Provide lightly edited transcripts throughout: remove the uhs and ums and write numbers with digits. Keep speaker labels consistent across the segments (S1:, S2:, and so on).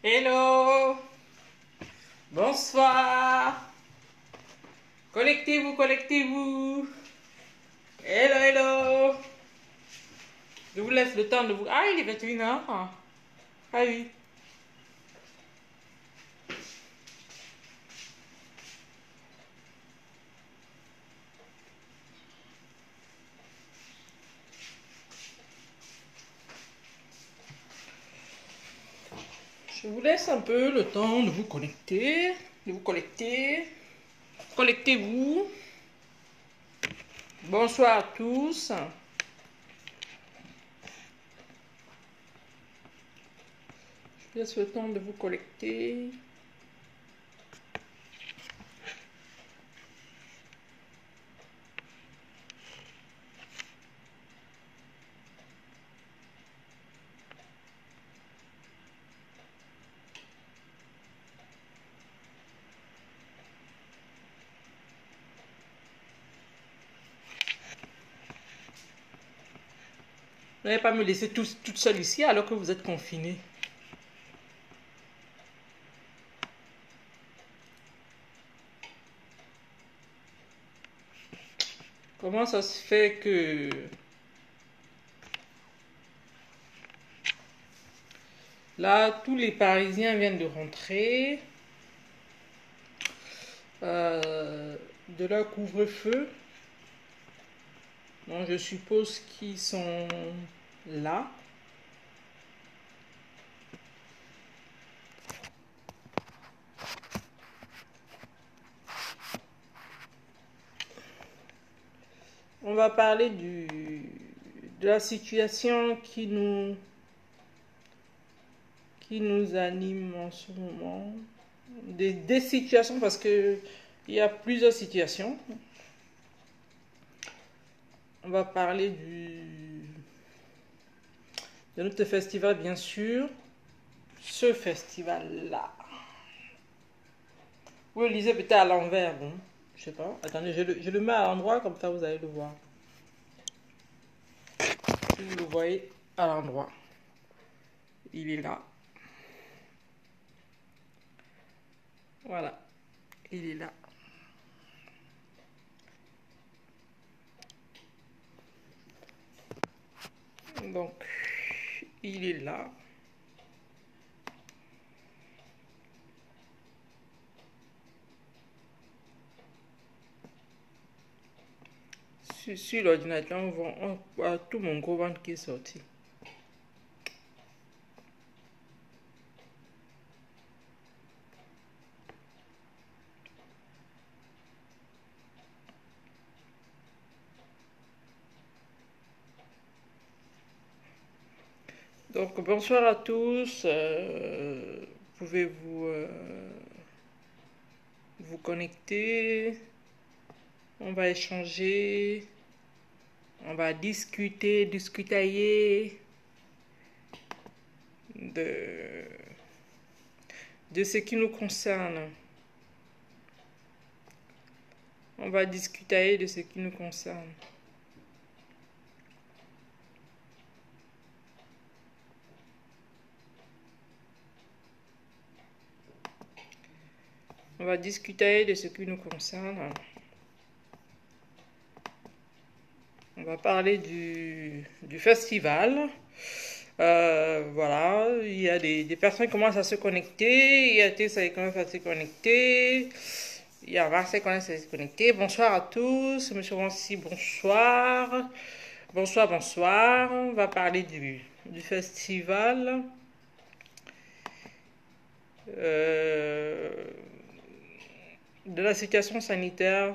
S1: Hello, bonsoir. Connectez-vous, connectez-vous. Hello, hello. Je vous laisse le temps de vous... Ah, il est 21h. Ah oui. Je vous laisse un peu le temps de vous connecter. De vous connecter. Connectez-vous. Bonsoir à tous. Je vous laisse le temps de vous connecter. Vous n'allez pas me laisser toute seule ici alors que vous êtes confinés. Comment ça se fait que... Là, tous les Parisiens viennent de rentrer de leur couvre-feu. Donc, je suppose qu'ils sont là. On va parler de la situation qui nous anime en ce moment. Des situations, parce que il y a plusieurs situations. On va parler de notre festival, bien sûr. Ce festival-là. Vous le lisez peut-être à l'envers, bon. Je sais pas. Attendez, je le mets à l'endroit, comme ça vous allez le voir. Si vous le voyez à l'endroit. Il est là. Voilà. Il est là. Donc, il est là. Sur l'ordinateur, on voit tout mon gros ventre qui est sorti. Donc, bonsoir à tous. Pouvez-vous vous connecter? On va échanger. On va discutailler de ce qui nous concerne. On va discuter de ce qui nous concerne. On va discuter de ce qui nous concerne. On va parler du festival. Voilà, il y a des personnes qui commencent à se connecter. Il y a Tessa qui commence à se connecter. Il y a Marseille qui commence à se connecter. Bonsoir à tous. Monsieur Rancy, bonsoir. Bonsoir, bonsoir. On va parler du festival. De la situation sanitaire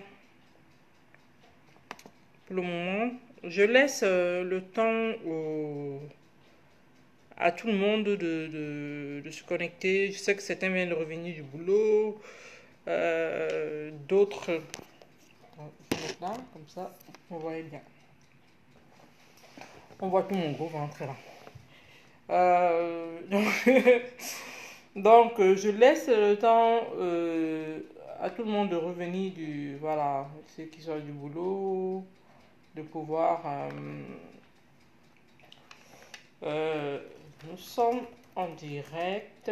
S1: pour le moment. Je laisse le temps à tout le monde de se connecter. Je sais que certains viennent de revenir du boulot. D'autres... Là, comme ça, on voit bien. On voit tout mon gros ventre là. Donc, je laisse le temps à tout le monde de revenir voilà, ceux qui sont du boulot, de pouvoir... nous sommes en direct.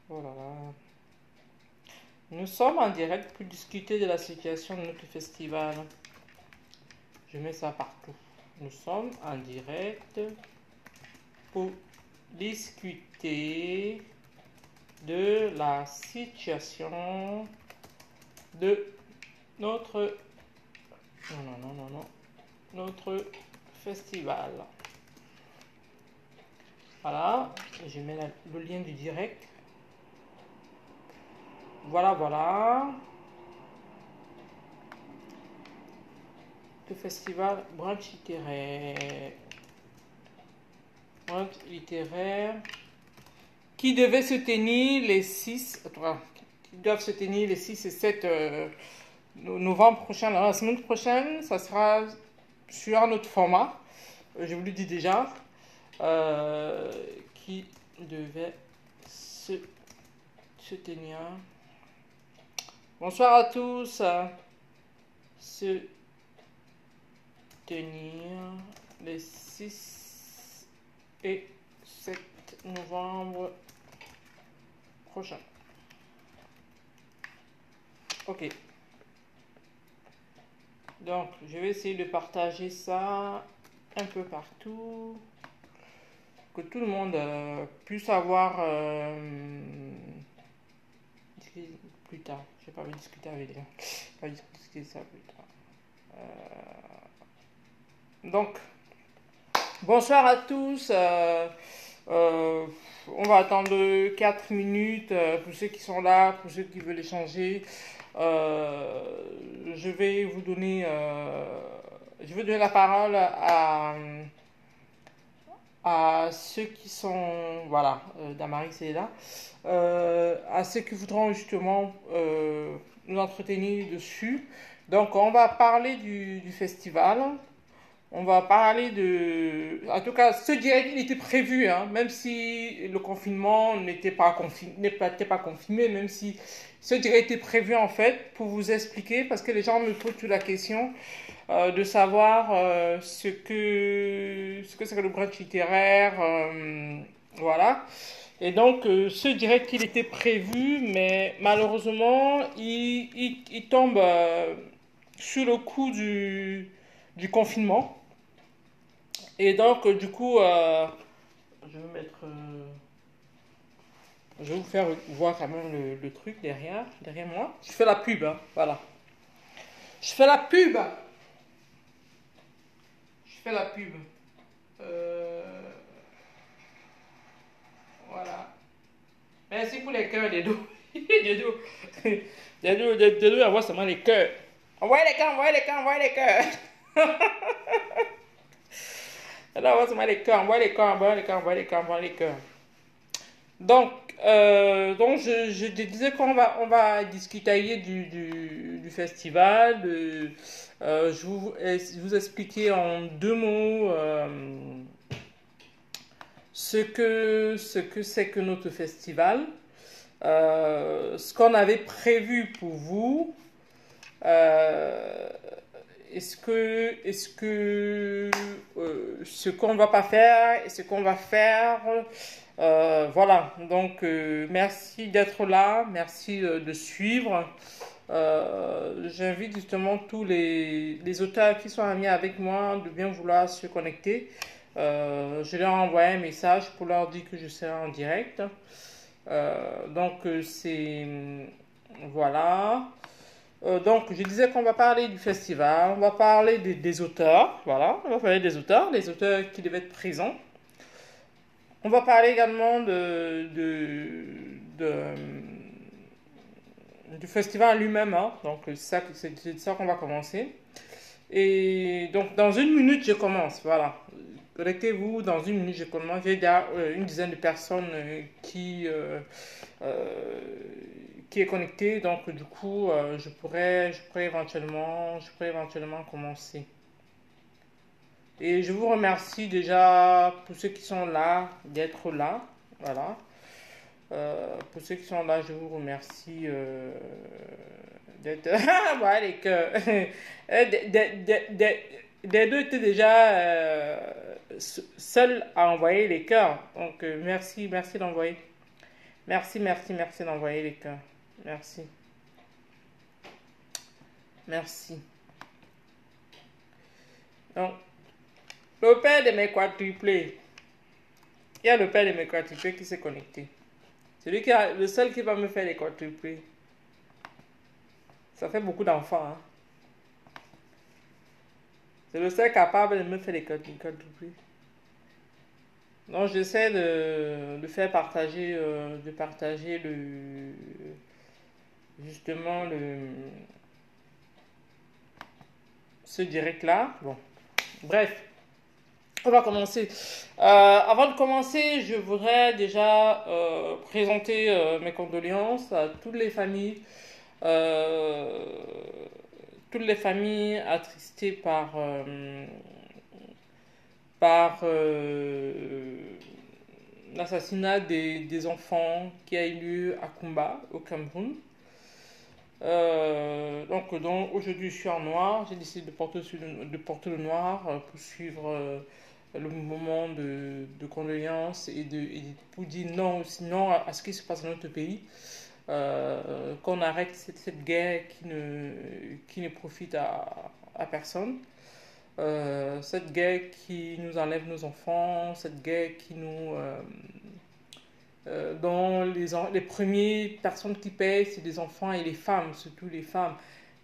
S1: Voilà. Nous sommes en direct pour discuter de la situation de notre festival. Je mets ça partout. Nous sommes en direct pour discuter de la situation de notre notre festival. Voilà, je mets le lien du direct. Voilà. Le festival Brunch littéraire qui devait se tenir les 6 qui doivent se tenir les 6 et 7 novembre prochain. La semaine prochaine, ça sera sur un autre format, je vous le dis déjà, qui devait se tenir. Bonsoir à tous. Se tenir les 6 et 7 novembre prochain. Ok. Donc, je vais essayer de partager ça un peu partout, que tout le monde puisse avoir plus tard. Je n'ai pas envie de discuter avec les gens. Je vais discuter ça plus tard. Donc, bonsoir à tous. On va attendre 4 minutes pour ceux qui sont là, pour ceux qui veulent échanger. Je vais vous donner, la parole à ceux qui sont, voilà, Damaris est là, à ceux qui voudront justement nous entretenir dessus. Donc, on va parler du festival. On va parler de... En tout cas, ce direct, il était prévu, hein, même si le confinement n'était pas confirmé, même si ce direct était prévu, en fait, pour vous expliquer, parce que les gens me posent toute la question de savoir ce que c'est que le brunch littéraire, voilà. Et donc, ce direct, il était prévu, mais malheureusement, il tombe sur le coup du confinement. Et donc, du coup, je vais mettre... je vais vous faire voir quand même le truc derrière moi. Je fais la pub, hein, voilà. Je fais la pub. Voilà. Merci pour les cœurs, Dedo. Dedo, envoie seulement les cœurs. Envoyez les cœurs. Alors, envoie les cœurs, envoie les cœurs. Donc, je disais qu'on va discuter du festival. Je vous expliquer en 2 mots ce que c'est que notre festival, ce qu'on avait prévu pour vous. Ce qu'on va pas faire et ce qu'on va faire. Voilà, donc merci d'être là, merci de suivre. J'invite justement tous les auteurs qui sont amis avec moi de bien vouloir se connecter. Je leur ai envoyé un message pour leur dire que je serai en direct. Donc c'est... Voilà. Donc, je disais qu'on va parler du festival, on va parler des auteurs, voilà, on va parler des auteurs qui devaient être présents. On va parler également du festival lui-même, hein. Donc c'est ça qu'on va commencer. Et donc, dans 1 minute, je commence, voilà. Connectez-vous, dans 1 minute, je commence. J'ai déjà une dizaine de personnes qui est connecté, donc du coup je pourrais éventuellement commencer. Et je vous remercie déjà pour ceux qui sont là d'être là, voilà. Pour ceux qui sont là, je vous remercie d'être... voilà les cœurs. Des deux étaient déjà seul à envoyer les cœurs. Donc, merci, merci d'envoyer. Merci, merci, merci d'envoyer les cœurs. Merci, merci. Donc, le père de mes quadruplés, il y a le père de mes quadruplés qui s'est connecté. Le seul qui va me faire les quadruplés. Ça fait beaucoup d'enfants, hein. C'est le seul capable de me faire les quadruplés. Donc j'essaie de faire partager, de partager justement ce direct là. Bon, bref, on va commencer. Avant de commencer, je voudrais déjà présenter mes condoléances à euh, toutes les familles attristées par l'assassinat des enfants qui a eu lieu à Kumba, au Cameroun. Donc aujourd'hui je suis en noir, j'ai décidé de porter le noir pour suivre le mouvement de condoléances pour dire non, aussi non à ce qui se passe dans notre pays. Qu'on arrête cette guerre qui ne profite à personne. Cette guerre qui nous enlève nos enfants, cette guerre dont les premières personnes qui payent, c'est les enfants et les femmes, surtout les femmes.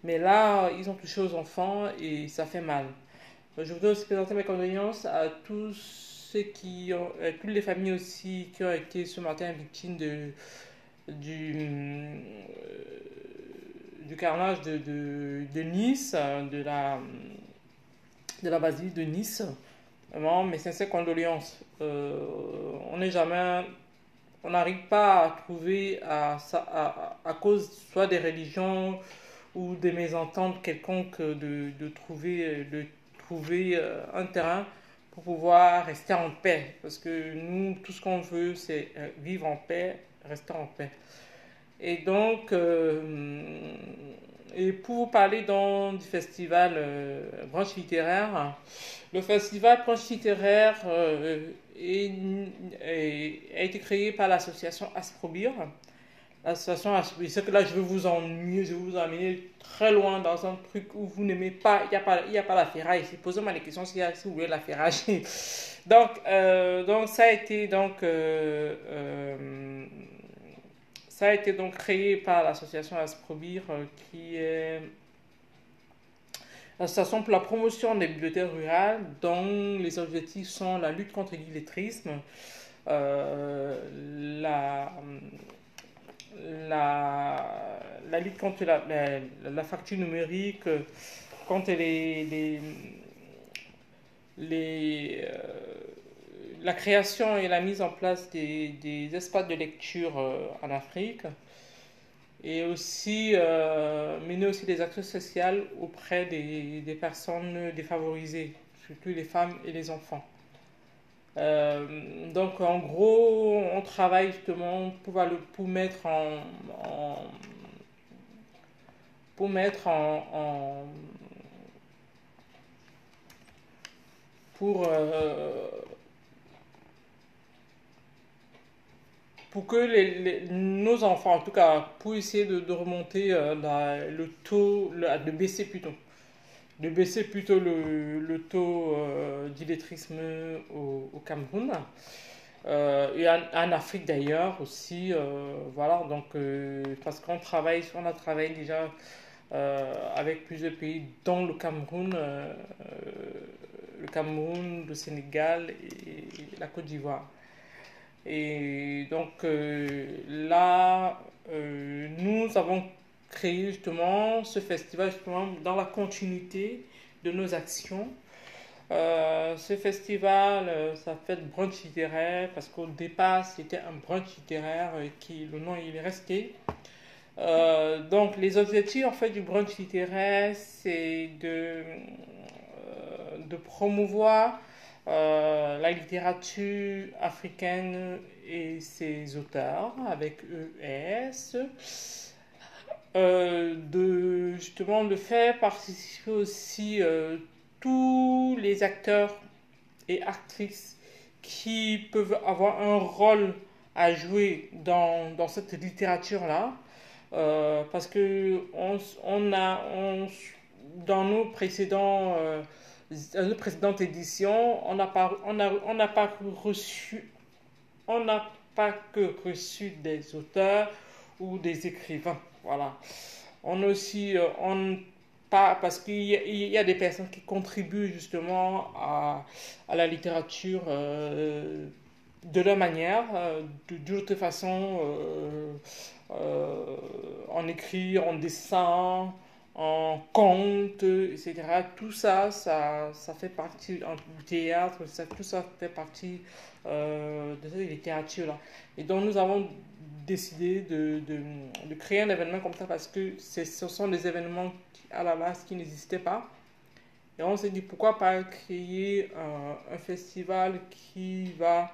S1: Mais là, ils ont touché aux enfants et ça fait mal. Je voudrais aussi présenter mes condoléances à toutes les familles aussi qui ont été ce matin victimes du, du carnage de Nice, de la basilique de Nice. Vraiment, mes sincères condoléances. On n'arrive pas à trouver à cause soit des religions ou des mésententes quelconques de trouver un terrain pour pouvoir rester en paix. Parce que nous, tout ce qu'on veut, c'est vivre en paix, rester en paix. Et donc, et pour vous parler du festival Branche littéraire, le festival Branche littéraire a été créé par l'association Asprobir. L'association Asprobir, c'est que là je vais vous amener très loin dans un truc où vous n'aimez pas, il y a pas la ferraille. Posez-moi les questions si vous voulez la ferraille. Donc ça a été ça a été donc créé par l'association Asprobir, qui est l'association pour la promotion des bibliothèques rurales, dont les objectifs sont la lutte contre l'illettrisme, la, la lutte contre la fracture numérique, contre la création et la mise en place des espaces de lecture en Afrique, et aussi mener aussi des actions sociales auprès des personnes défavorisées, surtout les femmes et les enfants. Donc en gros, on travaille justement pour mettre pour mettre en pour que nos enfants, en tout cas, pour essayer de remonter le taux, de baisser plutôt le taux d'illettrisme au Cameroun. Et en Afrique d'ailleurs aussi, voilà, donc parce qu'on a travaillé déjà avec plusieurs pays, dont le Cameroun, le Sénégal et la Côte d'Ivoire. Et donc là, nous avons créé justement ce festival justement dans la continuité de nos actions. Ce festival s'appelle Brunch littéraire parce qu'au départ c'était un brunch littéraire qui le nom il est resté. Donc les objectifs en fait du brunch littéraire, c'est de promouvoir la littérature africaine et ses auteurs avec ES, justement de faire participer aussi tous les acteurs et actrices qui peuvent avoir un rôle à jouer dans cette littérature-là. Parce que dans nos précédentes éditions, on n'a pas reçu, on n'a pas que reçu des auteurs ou des écrivains. Voilà. On a aussi, pas, parce qu'il y a des personnes qui contribuent justement à la littérature de leur manière, d'une autre façon, en écrit, en dessin, en conte, etc. Tout ça, ça fait partie du théâtre, tout ça fait partie de cette littérature-là. Et donc nous avons décidé de créer un événement comme ça parce que ce sont des événements à la base qui n'existaient pas. Et on s'est dit pourquoi pas créer un festival qui va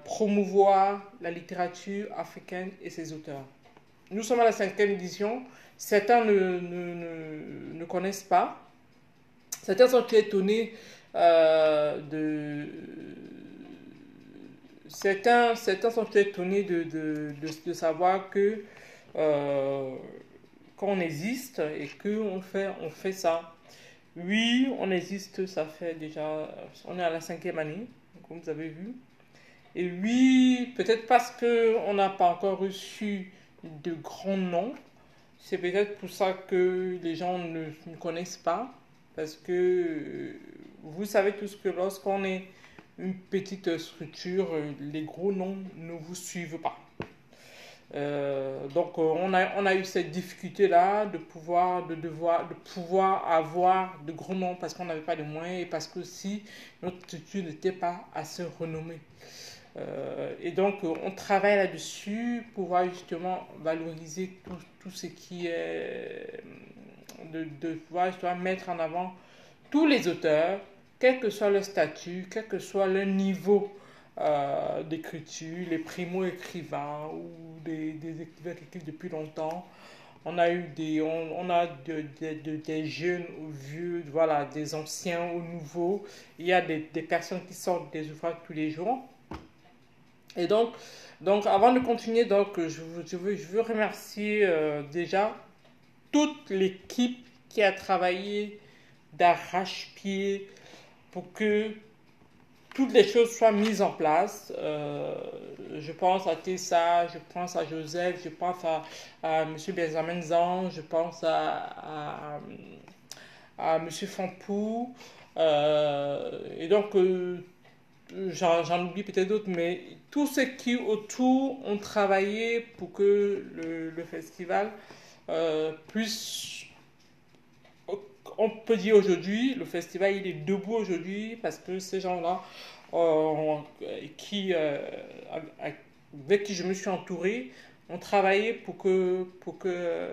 S1: promouvoir la littérature africaine et ses auteurs. Nous sommes à la 5e édition. Certains ne connaissent pas. Certains sont étonnés Certains sont étonnés de savoir que qu'on existe et qu'on fait ça. Oui, on existe, ça fait déjà... On est à la 5e année, comme vous avez vu. Et oui, peut-être parce qu'on n'a pas encore reçu de grands noms. C'est peut-être pour ça que les gens ne connaissent pas. Parce que vous savez tous que lorsqu'on est une petite structure, les gros noms ne vous suivent pas. Donc on a eu cette difficulté-là de pouvoir avoir de gros noms parce qu'on n'avait pas de moyens et parce que si notre structure n'était pas assez renommée. Et donc on travaille là-dessus pour pouvoir justement valoriser tout ce qui est de pouvoir justement mettre en avant tous les auteurs, quel que soit leur statut, quel que soit leur niveau d'écriture, les primo-écrivains ou des écrivains qui écrivent depuis longtemps. On a eu des jeunes aux vieux, voilà, des anciens aux nouveaux. Il y a des personnes qui sortent des ouvrages tous les jours. Et donc avant de continuer, je veux remercier déjà toute l'équipe qui a travaillé d'arrache-pied pour que toutes les choses soient mises en place. Je pense à Tessa, je pense à Joseph, je pense à M. Benjamin Zan, je pense à M. Fampou. Et donc, j'en oublie peut-être d'autres, mais tous ceux qui autour ont travaillé pour que le festival puisse... On peut dire aujourd'hui, le festival il est debout aujourd'hui parce que ces gens-là avec qui je me suis entouré ont travaillé pour que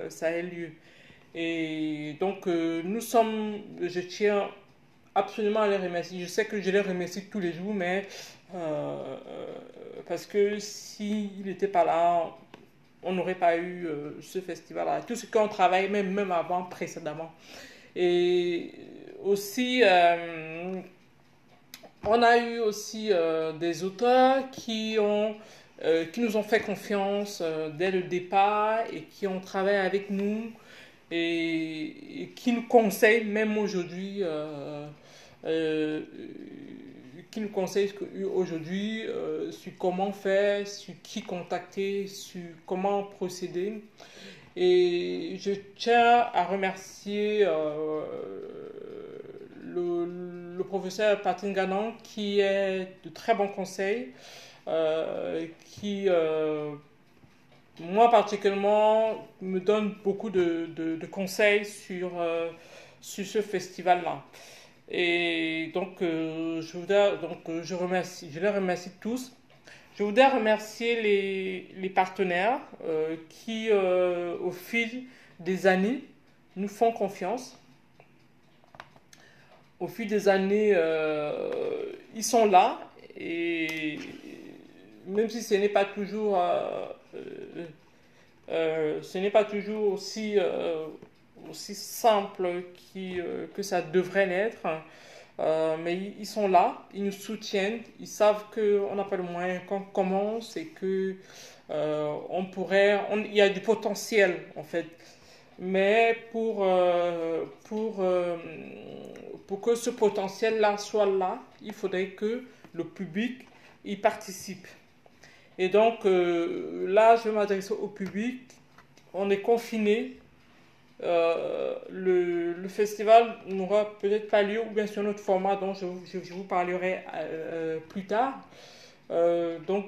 S1: ça ait lieu. Et donc je tiens absolument à les remercier. Je sais que je les remercie tous les jours, mais parce que s'ils n'étaient pas là, on n'aurait pas eu ce festival-là. Tout ce qu'on travaille, même avant, précédemment. Et aussi, on a eu aussi des auteurs qui nous ont fait confiance dès le départ et qui ont travaillé avec nous et qui nous conseillent même aujourd'hui. Qui nous conseille aujourd'hui sur comment faire, sur qui contacter, sur comment procéder. Et je tiens à remercier le professeur Patrick Ganon qui est de très bons conseils, qui, moi particulièrement, me donne beaucoup de conseils sur ce festival-là. Et donc, je les remercie tous. Je voudrais remercier les partenaires qui, au fil des années, nous font confiance. Au fil des années, ils sont là et même si ce n'est pas toujours, aussi simple que ça devrait l'être. Mais ils sont là, ils nous soutiennent, ils savent qu'on n'a pas de moyens, qu'on commence et que il y a du potentiel en fait. Mais pour que ce potentiel-là soit là, il faudrait que le public y participe. Et donc là, je vais m'adresser au public. On est confiné. Le festival n'aura peut-être pas lieu ou bien sur un autre format dont je vous parlerai plus tard. Donc,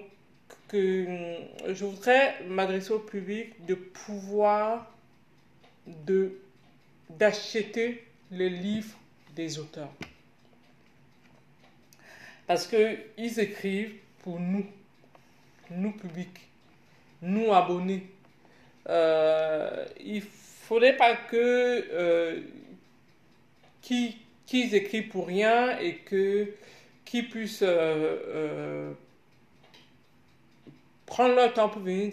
S1: je voudrais m'adresser au public de pouvoir d'acheter les livres des auteurs. Parce qu'ils écrivent pour nous publics, nous abonnés. Il faudrait pas qu'ils écrivent pour rien et qu'ils puissent prendre leur temps pour venir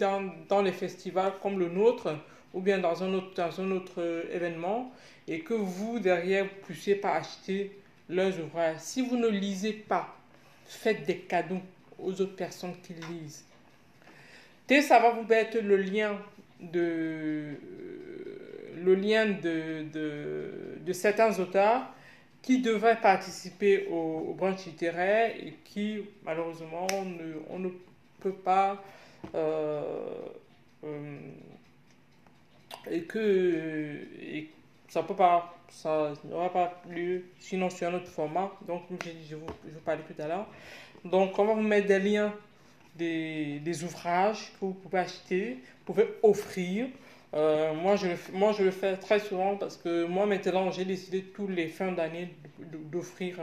S1: dans les festivals comme le nôtre ou bien dans un autre événement et que vous derrière vous puissiez pas acheter leurs ouvrages. Si vous ne lisez pas, faites des cadeaux aux autres personnes qui lisent. Et ça va vous mettre le lien de certains auteurs qui devraient participer au branche littéraire et qui malheureusement on ne peut pas et ça peut pas ça n'aura pas lieu sinon sur un autre format donc je vous parlais tout à l'heure donc on va vous mettre des liens des ouvrages que vous pouvez acheter, vous pouvez offrir. Moi, je le fais très souvent parce que moi, maintenant, j'ai décidé tous les fins d'année d'offrir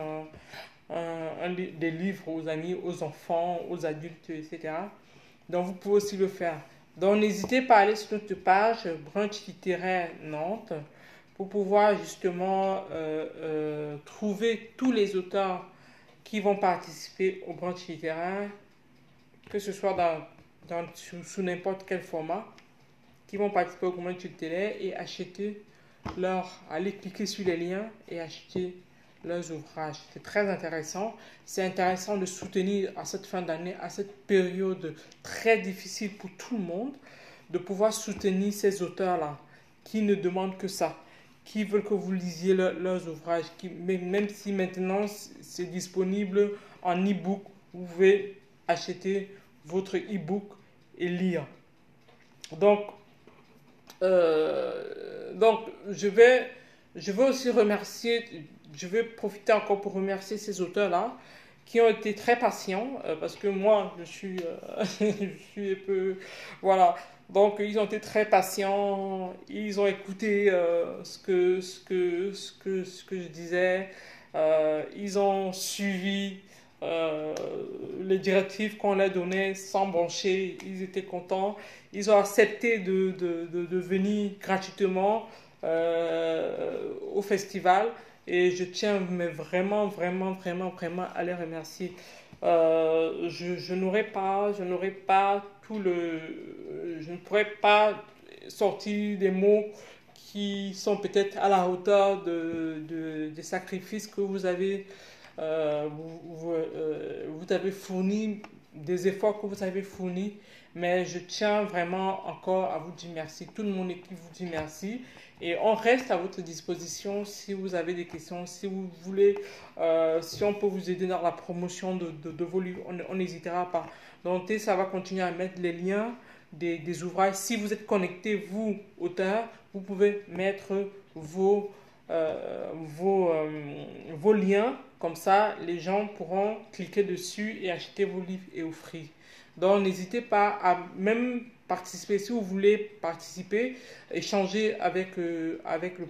S1: des livres aux amis, aux enfants, aux adultes, etc. Donc, vous pouvez aussi le faire. Donc, n'hésitez pas à aller sur notre page Branche littéraire Nantes pour pouvoir justement trouver tous les auteurs qui vont participer au branche littéraire que ce soit sous n'importe quel format, qui vont participer au branche littéraire et aller cliquer sur les liens et acheter leurs ouvrages. C'est très intéressant. C'est intéressant de soutenir à cette fin d'année, à cette période très difficile pour tout le monde, de pouvoir soutenir ces auteurs-là qui ne demandent que ça, qui veulent que vous lisiez leurs ouvrages, même si maintenant c'est disponible en e-book, vous pouvez acheter votre e-book et lire. Donc je vais aussi je vais profiter encore pour remercier ces auteurs-là qui ont été très patients parce que moi je suis je suis un peu voilà donc ils ont été très patients, ils ont écouté ce que je disais, ils ont suivi les directives qu'on leur donnait sans broncher, ils étaient contents, ils ont accepté de venir gratuitement au festival et je tiens mais vraiment à les remercier. Je n'aurais pas je ne pourrais pas sortir des mots qui sont peut-être à la hauteur des sacrifices que vous avez vous avez fourni, des efforts que vous avez fournis, mais je tiens vraiment encore à vous dire merci. Tout le monde équipe vous dit merci et on reste à votre disposition si vous avez des questions, si vous voulez, si on peut vous aider dans la promotion de vos livres, on n'hésitera pas. Donc ça va continuer à mettre les liens des ouvrages. Si vous êtes connecté, vous, auteur, vous pouvez mettre vos liens, comme ça les gens pourront cliquer dessus et acheter vos livres et offrir. Donc n'hésitez pas à même participer, si vous voulez participer, échanger avec le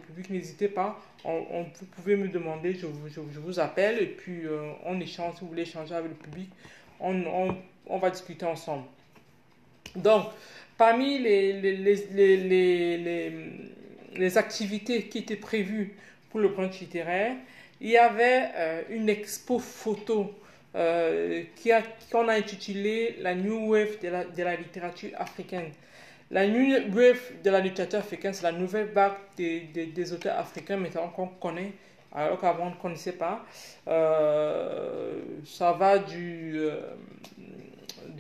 S1: public, n'hésitez pas, vous pouvez me demander, je vous appelle et puis on échange, si vous voulez échanger avec le public, on va discuter ensemble. Donc, parmi les activités qui étaient prévues pour le branche littéraire, il y avait une expo photo qu'on a intitulée la New Wave de la littérature africaine. La New Wave de la littérature africaine, c'est la nouvelle vague des auteurs africains maintenant qu'on connaît alors qu'avant on ne connaissait pas. Ça va du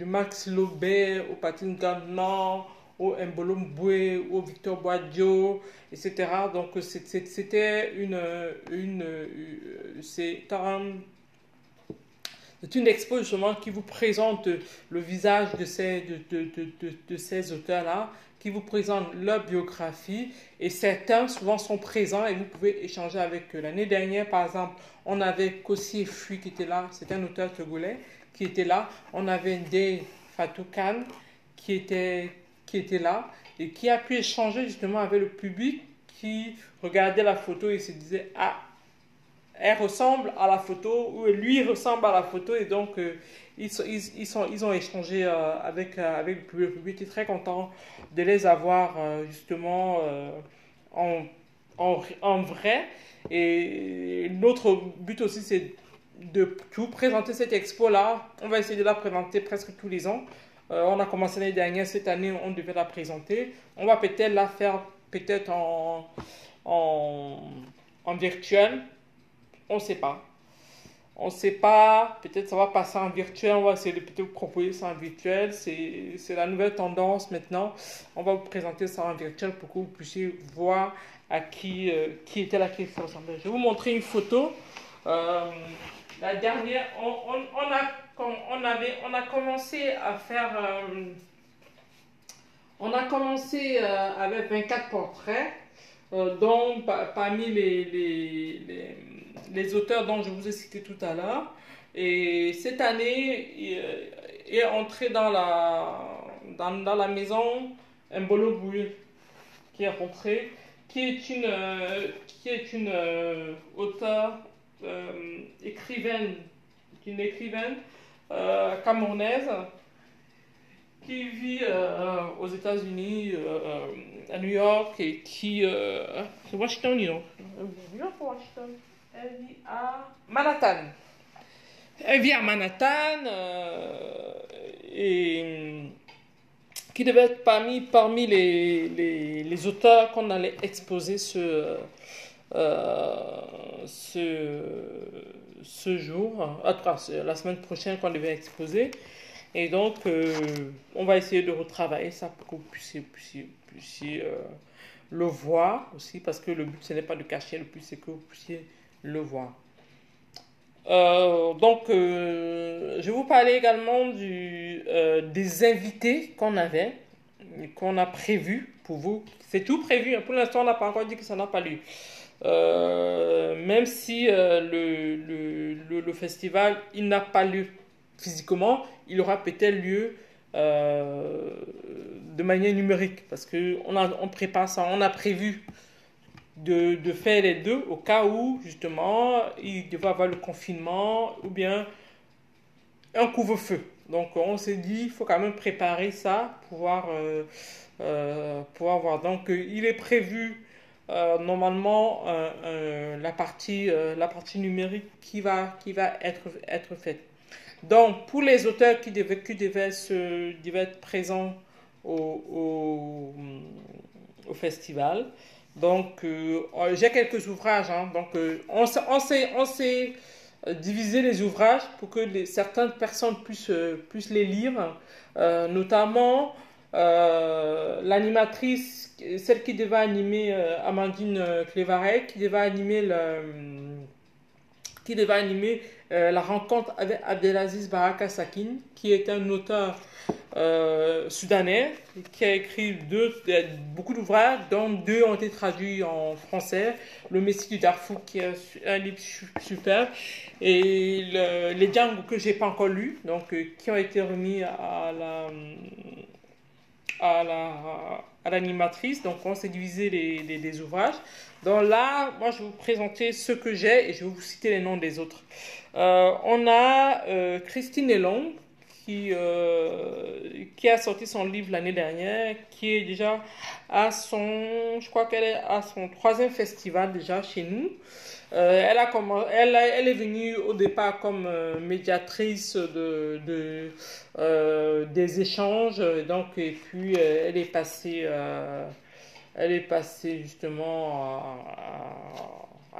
S1: Max Lobé au Patrice Gagnon, au Mbolo Mboué, au Victor Boadio, etc. Donc c'était c'est une expo justement qui vous présente le visage de ces auteurs-là, qui vous présente leur biographie, et certains souvent sont présents et vous pouvez échanger avec eux. L'année dernière, par exemple, on avait Kossi Fui qui était là, c'est un auteur togolais qui était là. On avait Ndeye Fatou Khan qui était là et qui a pu échanger justement avec le public qui regardait la photo et se disait ah, elle ressemble à la photo, ou lui ressemble à la photo, et donc ils ont échangé avec le public. Le public était très content de les avoir justement en, en vrai. Et notre but aussi, c'est de vous présenter cette expo-là. On va essayer de la présenter presque tous les ans. On a commencé l'année dernière, cette année on devait la présenter. On va peut-être la faire peut-être en, en virtuel. On ne sait pas. On ne sait pas. Peut-être ça va passer en virtuel. On va essayer de peut-être proposer ça en virtuel. C'est la nouvelle tendance maintenant. On va vous présenter ça en virtuel pour que vous puissiez voir à qui était là qui ressemblait. Je vais vous montrer une photo. La dernière, on a commencé à faire. On a commencé avec 24 portraits, dont parmi les auteurs dont je vous ai cité tout à l'heure. Et cette année est entré dans la maison Mbolo Bouye, qui est rentré, qui est une auteure, écrivaine, une écrivaine camerounaise qui vit aux États-Unis, à New York, et qui. C'est Washington, New York. New York ou Washington? Elle vit à Manhattan. Elle vit à Manhattan et qui devait être parmi les auteurs qu'on allait exposer ce jour, la semaine prochaine qu'on devait exposer. Et donc, on va essayer de retravailler ça pour que vous puissiez le voir aussi, parce que le but, ce n'est pas de cacher, le but, c'est que vous puissiez le voir. Donc, je vais vous parler également des invités qu'on a prévus pour vous. C'est tout prévu, hein. Pour l'instant, on n'a pas encore dit que ça n'a pas lieu. Même si le festival, il n'a pas lieu physiquement, il aura peut-être lieu de manière numérique, parce qu'on prépare ça, on a prévu de faire les deux au cas où justement il devait avoir le confinement ou bien un couvre-feu. Donc on s'est dit il faut quand même préparer ça pour pouvoir voir. Donc il est prévu normalement la partie numérique qui va être faite. Donc, pour les auteurs qui devaient être présents au festival, donc j'ai quelques ouvrages. Hein. Donc, on s'est divisé les ouvrages pour que certaines personnes puissent les lire, notamment l'animatrice, celle qui devait animer Amandine Clévaret, qui devait animer la rencontre avec Abdelaziz Baraka Sakine, qui est un auteur soudanais, qui a écrit beaucoup d'ouvrages, dont 2 ont été traduits en français. Le Messie du Darfour, qui est un livre super, et les Django que j'ai pas encore lu, donc qui ont été remis à l'animatrice. Donc on s'est divisé les ouvrages. Donc là, moi je vais vous présenter ceux que j'ai et je vais vous citer les noms des autres. On a Christine Elong qui a sorti son livre l'année dernière, qui est déjà je crois qu'elle est à son 3e festival déjà chez nous. Elle est venue au départ comme médiatrice des échanges, donc, et puis elle est passée justement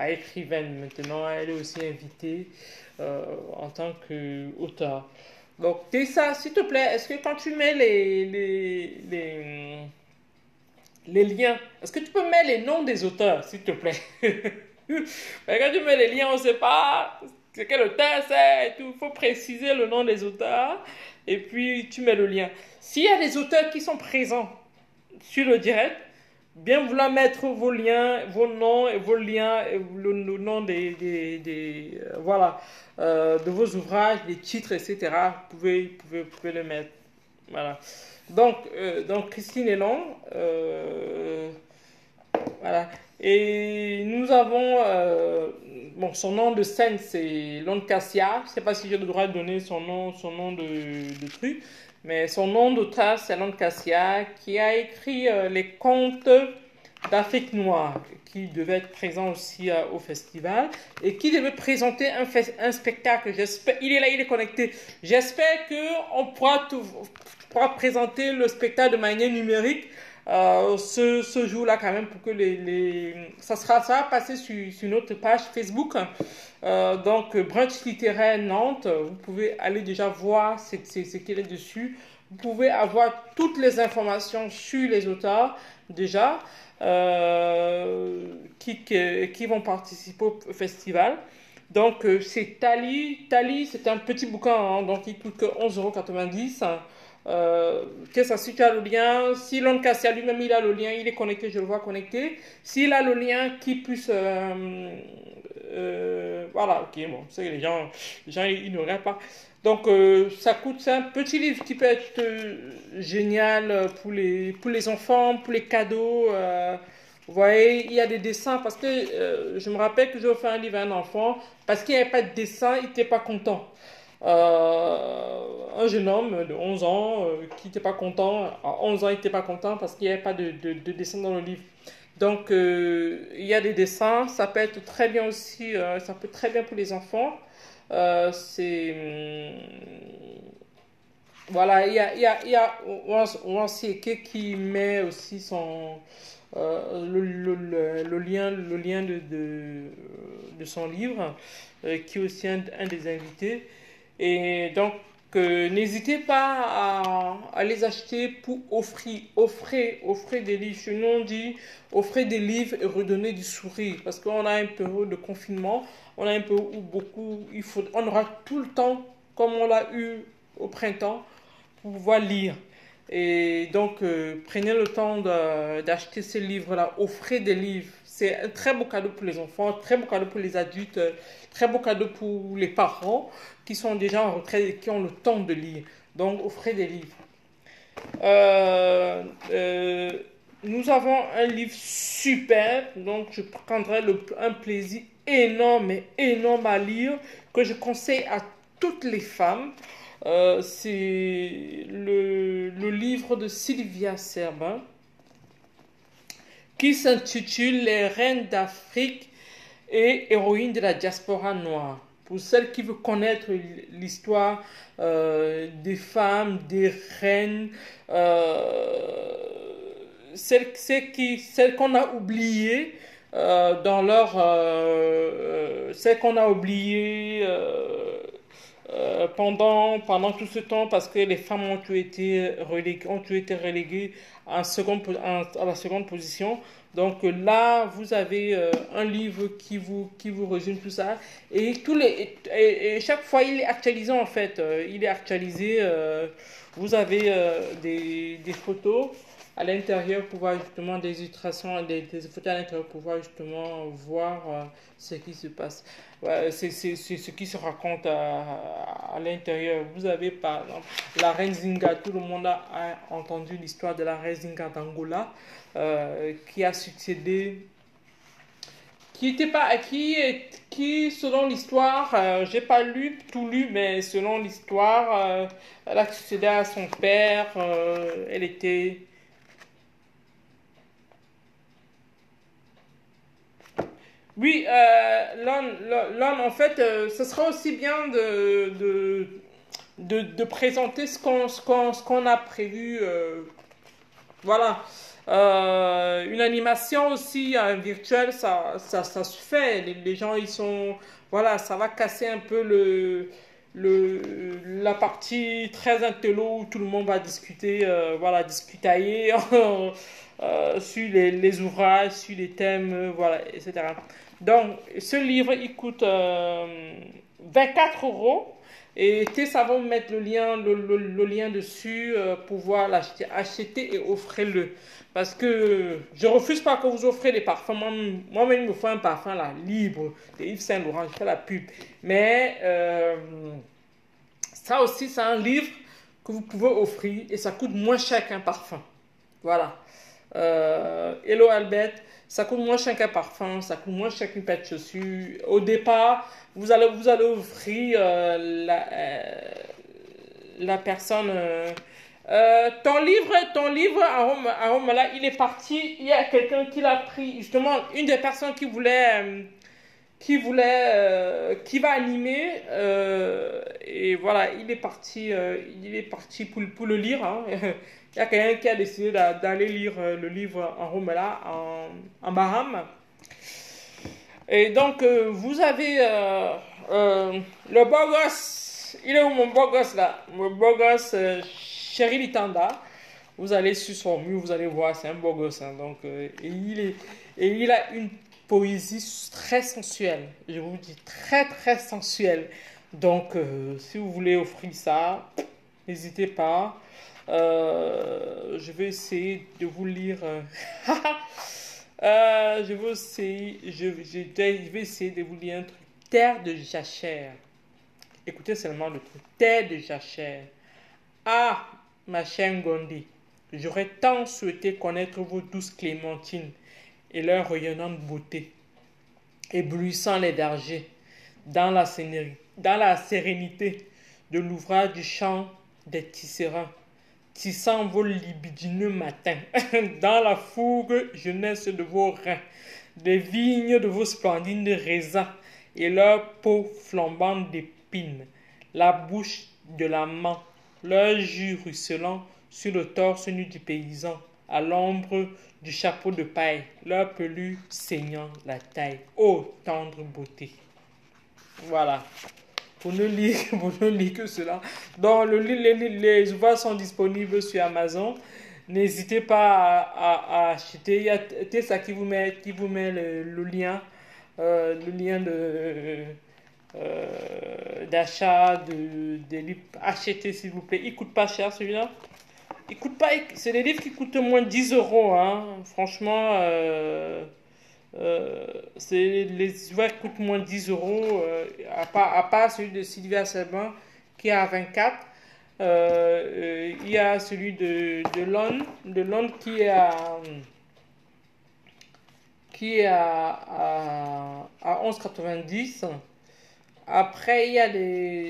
S1: écrivaine maintenant, elle est aussi invitée en tant qu'auteur. Donc, Tessa, s'il te plaît, est-ce que quand tu mets les liens, est-ce que tu peux mettre les noms des auteurs, s'il te plaît? Mais quand tu mets les liens, on ne sait pas ce que l'auteur c'est et tout. Il faut préciser le nom des auteurs et puis tu mets le lien. S'il y a des auteurs qui sont présents sur le direct, bien vouloir mettre vos liens, vos noms et vos liens et le nom voilà, de vos ouvrages, des titres, etc. Vous pouvez le mettre. Voilà. Donc Christine Elan, voilà. Et nous avons, bon, son nom de scène c'est Lon Cassia. Je ne sais pas si j'ai le droit de donner son nom de truc, mais son nom d'auteur c'est Lon Cassia, qui a écrit les contes d'Afrique noire, qui devait être présent aussi au festival et qui devait présenter un spectacle. J'espère, il est là, il est connecté. J'espère qu'on pourra présenter le spectacle de manière numérique ce jour-là quand même pour que ça va passer sur notre page Facebook. Donc Brunch littéraire Nantes, vous pouvez aller déjà voir ce qu'il est dessus. Vous pouvez avoir toutes les informations sur les auteurs déjà qui vont participer au festival. Donc c'est Tali, c'est un petit bouquin, hein, donc il coûte que 11,90 €. Que ça, si tu as le lien, si Lon Cassia lui-même il a le lien, il est connecté, je le vois connecté. S'il a le lien, qui puisse voilà, ok, bon, c'est les gens ils ne regardent pas. Donc ça coûte, c'est un petit livre qui peut être génial pour les enfants, pour les cadeaux. Vous voyez, il y a des dessins parce que je me rappelle que j'ai offert un livre à un enfant parce qu'il n'y avait pas de dessin, il n'était pas content. Un jeune homme de 11 ans qui n'était pas content, à 11 ans il n'était pas content parce qu'il n'y avait pas de dessin dans le livre. Donc il y a des dessins, ça peut être très bien aussi, ça peut être très bien pour les enfants. Voilà, il y a Wansieke qui met aussi le lien de son livre, qui est aussi un des invités. Et donc, n'hésitez pas à les acheter pour offrir des livres. Chez nous, on dit offrir des livres et redonner du sourire. Parce qu'on a un période de confinement, on a un peu où on aura tout le temps, comme on l'a eu au printemps, pour pouvoir lire. Et donc, prenez le temps d'acheter ces livres-là, offrez des livres. C'est un très beau cadeau pour les enfants, très beau cadeau pour les adultes, très beau cadeau pour les parents qui sont déjà en retraite et qui ont le temps de lire. Donc, offrez des livres. Nous avons un livre super, donc je prendrai un plaisir énorme et énorme à lire, que je conseille à toutes les femmes. C'est le livre de Sylvia Serbin qui s'intitule Les reines d'Afrique et héroïnes de la diaspora noire. Pour celles qui veulent connaître l'histoire des femmes, des reines, celles qu'on a oubliées celles qu'on a oubliées pendant tout ce temps parce que les femmes ont été reléguées à la seconde position. Donc là, vous avez un livre qui vous résume tout ça. Et chaque fois, il est actualisé en fait. Il est actualisé. Vous avez des photos à l'intérieur pour voir justement des illustrations, des photos à l'intérieur pour voir justement voir ce qui se passe. Ouais, c'est ce qui se raconte à l'intérieur. Vous avez par exemple la reine Zinga. Tout le monde a entendu l'histoire de la reine Zinga d'Angola qui a succédé, qui selon l'histoire, j'ai pas tout lu, mais selon l'histoire, elle a succédé à son père. Elle était Oui, Lon, en fait, ce sera aussi bien de présenter ce qu'on a prévu Voilà. Une animation aussi virtuelle, ça se fait. Les gens, ils sont... Voilà, ça va casser un peu la partie très intello où tout le monde va discuter, voilà, discutailler sur les ouvrages, sur les thèmes, voilà, etc. Donc, ce livre, il coûte 24 euros. Et ça va vous mettre le lien dessus pour pouvoir l'acheter. Achetez et offrez-le. Parce que je refuse pas que vous offrez des parfums. Moi-même, il me faut un parfum là, libre, de Yves Saint Laurent, je fais la pub. Mais ça aussi, c'est un livre que vous pouvez offrir et ça coûte moins cher qu'un parfum. Voilà. Hello Albert, ça coûte moins cher qu'un parfum, ça coûte moins cher qu'une paire de chaussures. Au départ, vous allez offrir la personne. Ton livre à Rome, là, il est parti. Il y a quelqu'un qui l'a pris. Justement, une des personnes qui va animer. Et voilà, il est parti pour le lire. Hein. Il y a quelqu'un qui a décidé d'aller lire le livre en Rome, là, en Baham. Et donc, vous avez le beau gosse. Il est où mon beau gosse là? Mon beau gosse, Chéri Litanda. Vous allez sur son mur, vous allez voir, c'est un beau gosse. Hein, donc, et il a une poésie très sensuelle. Je vous dis, très très sensuelle. Donc, si vous voulez offrir ça, n'hésitez pas. Je vais essayer de vous lire. Je vais essayer de vous lire un truc. Terre de jachère. Écoutez seulement le truc. Terre de jachère. Ah, ma chère Ngondi, j'aurais tant souhaité connaître vos douces clémentines et leur rayonnante beauté, éblouissant les vergers, dans la sérénité de l'ouvrage du chant des tisserands, tissant vos libidineux matins, dans la fougue jeunesse de vos reins, des vignes de vos splendides raisins, et leur peau flambante d'épines, la bouche de l'amant, leur jus ruisselant sur le torse nu du paysan, à l'ombre du chapeau de paille, leur pelure saignant la taille. Ô tendre beauté! Voilà. Pour ne lire que cela. Donc, les ouvrages sont disponibles sur Amazon. N'hésitez pas à acheter. Il y a Tessa qui vous met le lien d'achat des livres. Achetez s'il vous plaît. Il coûte pas cher celui-là. Il coûte pas. C'est des livres qui coûtent moins de 10 euros. Hein. Franchement, les ouvrages qui coûtent moins de 10 euros. À part celui de Sylvia Sabin qui est à 24. Il y a celui de Londres qui est à 11,90. Après, il y a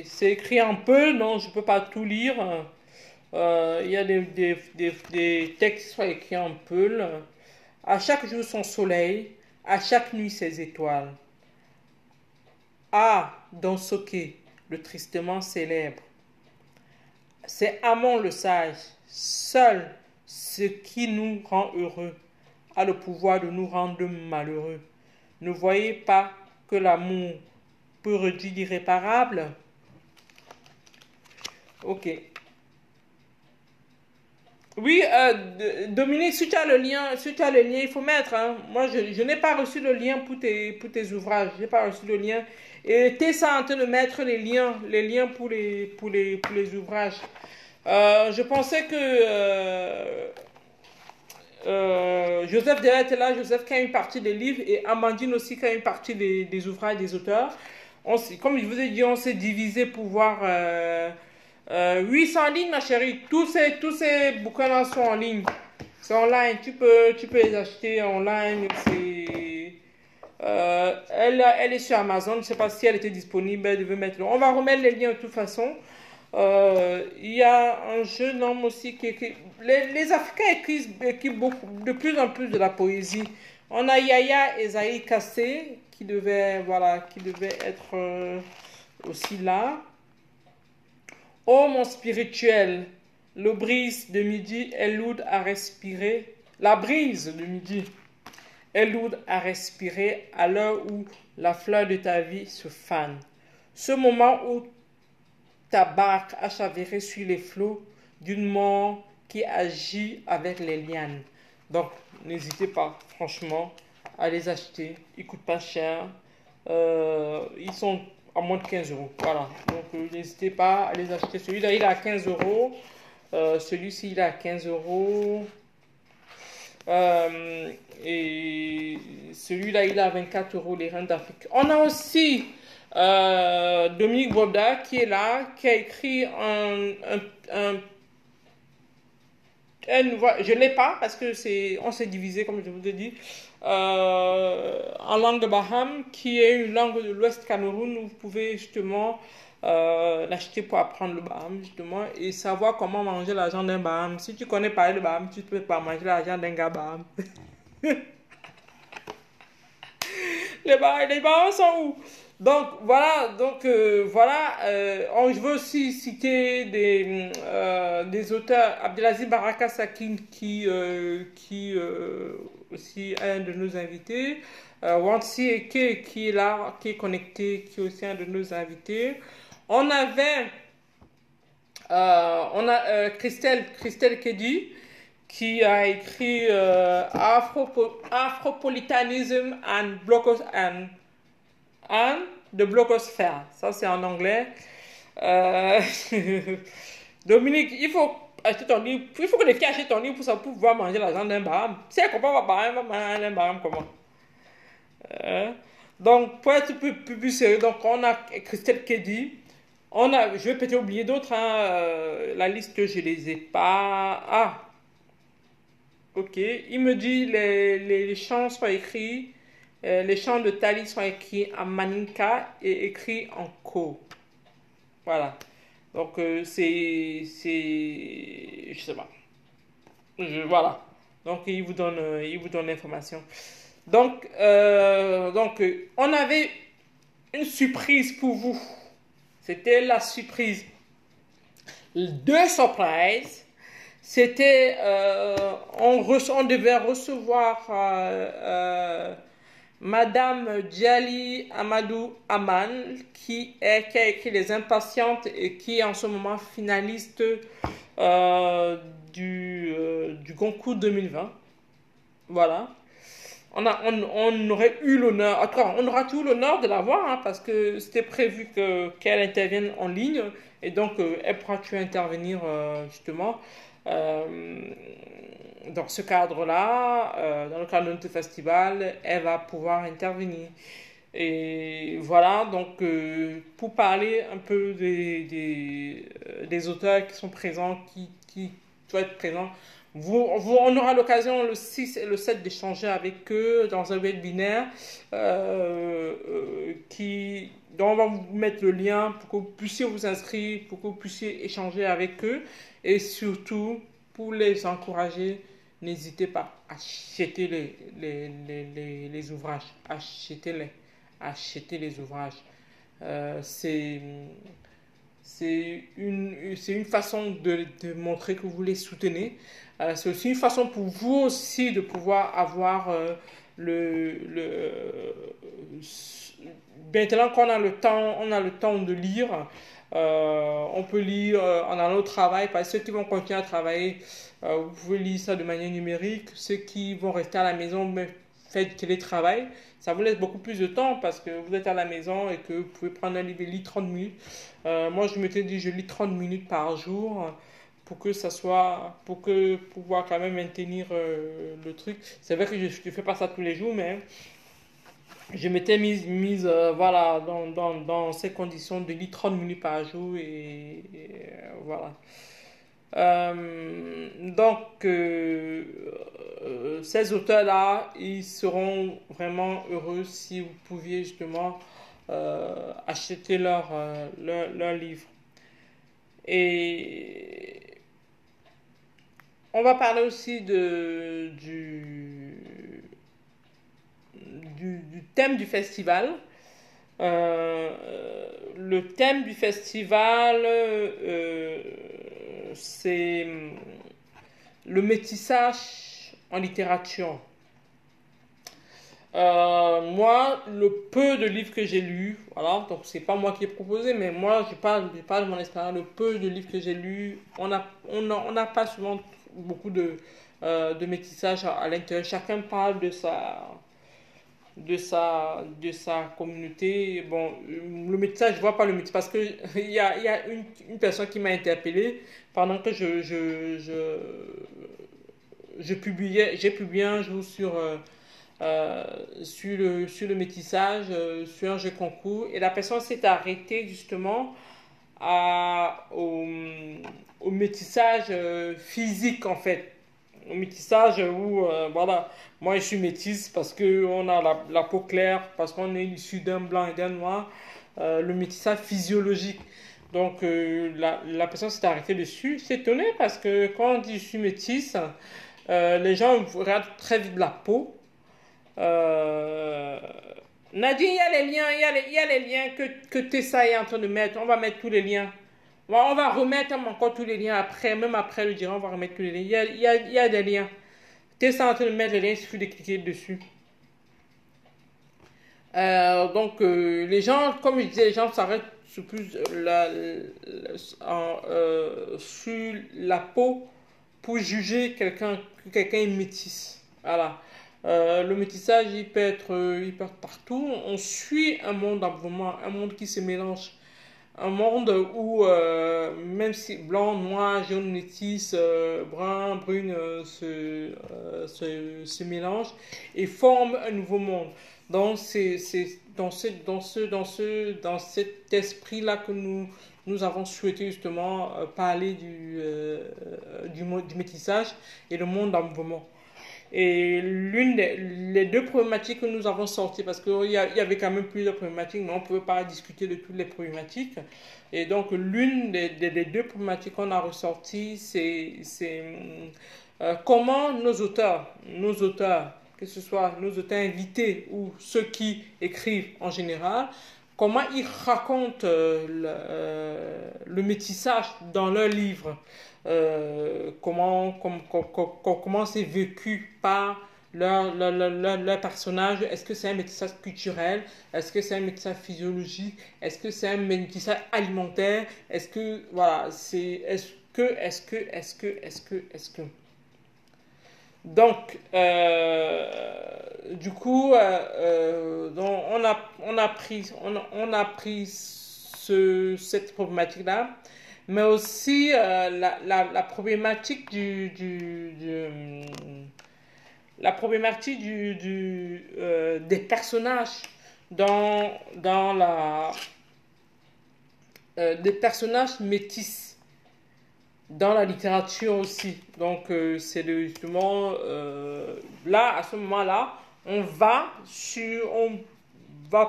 S1: c'est écrit un peu, non, je ne peux pas tout lire. Il y a des textes qui sont écrits en peul. À chaque jour son soleil, à chaque nuit ses étoiles. Ah, dans Soké, le tristement célèbre. C'est Amon le sage, seul ce qui nous rend heureux a le pouvoir de nous rendre malheureux. Ne voyez pas que l'amour peut réduire l'irréparable? Ok. Oui, Dominique, si tu as le lien, il faut mettre. Hein. Moi, je n'ai pas reçu le lien pour tes ouvrages. Je n'ai pas reçu le lien. Et tu es en train de mettre les liens pour les ouvrages. Je pensais que Joseph déjà était là. Joseph qui a une partie des livres et Amandine aussi qui a une partie des ouvrages des auteurs. Comme je vous ai dit, on s'est divisé pour voir. Oui, c'est en ligne, ma chérie. Tous ces bouquins-là sont en ligne. C'est online. Tu peux les acheter online. Elle est sur Amazon. Je ne sais pas si elle était disponible. Elle devait mettre. On va remettre les liens de toute façon. Il y a un jeune homme aussi qui écrit. Les Africains écrivent de plus en plus de la poésie. On a Yaya Esaïe Kassé qui devait être aussi là. Oh mon spirituel, Le brise de midi est lourde à respirer. La brise de midi est lourde à respirer à l'heure où la fleur de ta vie se fane. Ce moment où ta barque a chaviré sur les flots d'une mort qui agit avec les lianes. Donc, n'hésitez pas, franchement, à les acheter. Ils ne coûtent pas cher. Ils sont à moins de 15 euros. Voilà. Donc, n'hésitez pas à les acheter. Celui-là, il est à 15 euros. Celui-ci, il est à 15 euros. Et celui-là, il est à 24 euros, les reines d'Afrique. On a aussi Dominique Bobda qui est là, qui a écrit je ne l'ai pas parce que on s'est divisé, comme je vous ai dit, en langue de Baham, qui est une langue de l'Ouest Cameroun où vous pouvez justement l'acheter pour apprendre le Baham, justement, et savoir comment manger l'argent d'un Baham. Si tu connais parler le Baham, tu ne peux pas manger l'argent d'un gars Baham. Les Baham sont où? Donc voilà, je veux aussi citer des auteurs, Abdelaziz Baraka Sakin qui aussi est un de nos invités, Wansi Eke qui est là, qui est connecté, qui est aussi un de nos invités. On avait Christelle Kedi qui a écrit Afropolitanism and the Blogosphere. Ça, c'est en anglais. Dominique, il faut acheter ton livre. Il faut que les filles achètent ton livre pour pouvoir manger l'argent d'un baham. Si elle comprend pas baham, elle va manger un baham comment? Donc, pour être plus sérieux, donc on a Christelle Kedi. Je vais peut-être oublier d'autres. La liste, je les ai pas. Ah, ok. Il me dit les chants sont écrits. Les chants de Tali sont écrits en maninka et écrits en ko. Voilà. Donc, je sais pas. Voilà. Donc, il vous donne l'information. Donc, on avait une surprise pour vous. C'était la surprise. Deux surprises. C'était, on devait recevoir Madame Djali Amadou Aman, qui a écrit Les Impatientes et qui est en ce moment finaliste du Goncourt 2020. Voilà. On aurait eu l'honneur, en tout cas, on aura tout l'honneur de la voir, hein, parce que c'était prévu qu'elle intervienne en ligne, et donc elle pourra intervenir justement dans ce cadre-là, dans le cadre de notre festival, elle va pouvoir intervenir. Et voilà, donc pour parler un peu des auteurs qui sont présents, qui doivent être présents, on aura l'occasion le 6 et le 7 d'échanger avec eux dans un webinaire dont on va vous mettre le lien pour que vous puissiez vous inscrire, pour que vous puissiez échanger avec eux et surtout pour les encourager, n'hésitez pas à acheter les ouvrages, achetez les ouvrages. C'est une façon de montrer que vous les soutenez. C'est aussi une façon pour vous aussi de pouvoir avoir maintenant qu'on a le temps de lire. On peut lire en allant au travail. Parce que ceux qui vont continuer à travailler, vous pouvez lire ça de manière numérique. Ceux qui vont rester à la maison, mais faire du télétravail, ça vous laisse beaucoup plus de temps parce que vous êtes à la maison et que vous pouvez prendre un livre et lire 30 minutes. Moi, je m'étais dit, je lis 30 minutes par jour pour pouvoir quand même maintenir le truc. C'est vrai que je ne fais pas ça tous les jours, mais je m'étais mise voilà, dans ces conditions de lire 30 minutes par jour et voilà. Ces auteurs-là, ils seront vraiment heureux si vous pouviez justement acheter leur livre. Et on va parler aussi du thème du festival. Le thème du festival, c'est le métissage en littérature. Moi, le peu de livres que j'ai lus, voilà, donc c'est pas moi qui ai proposé, mais moi, je parle de mon expérience, le peu de livres que j'ai lus, on n'a pas souvent beaucoup de métissage à l'intérieur. Chacun parle de sa communauté. Bon, le métissage, je vois pas le métissage, parce que il y a une personne qui m'a interpellé pendant que j'ai publié un jour sur le métissage, sur un jeu concours, et la personne s'est arrêtée justement au métissage physique en fait. Au métissage où, voilà, moi je suis métisse parce qu'on a la peau claire, parce qu'on est issu d'un blanc et d'un noir, le métissage physiologique. Donc la personne s'est arrêtée dessus. C'est étonné parce que quand on dit je suis métisse, les gens regardent très vite la peau. Euh, Nadine, il y a les liens, il y a les liens que Tessa est en train de mettre. On va mettre tous les liens. On va remettre encore tous les liens après, même après le direct, on va remettre tous les liens. Il y a des liens. Tessa est en train de mettre les liens, il suffit de cliquer dessus. Donc, les gens, comme je disais, les gens s'arrêtent sur plus sur la peau pour juger quelqu'un, que quelqu'un est métisse. Voilà. Le métissage, il peut être partout. On suit un monde en mouvement, un monde qui se mélange. Un monde où, même si blanc, noir, jaune, métis, brun, brune se mélangent et forment un nouveau monde. Donc, c'est dans cet esprit-là que nous avons souhaité justement parler du métissage et le monde en mouvement. Et les deux problématiques que nous avons sorties, parce qu'il y avait quand même plusieurs problématiques, mais on ne pouvait pas discuter de toutes les problématiques. Et donc, l'une des deux problématiques qu'on a ressorties, c'est comment nos auteurs, que ce soit nos auteurs invités ou ceux qui écrivent en général, comment ils racontent le métissage dans leurs livres. Comment c'est vécu par leur personnage. Est-ce que c'est un métissage culturel? Est-ce que c'est un métissage physiologique? Est-ce que c'est un métissage alimentaire? Est-ce que, voilà, est-ce que. Donc, du coup, donc on a pris cette problématique-là, mais aussi la problématique la problématique des personnages dans des personnages métis dans la littérature aussi. Donc, c'est justement là, à ce moment-là, on va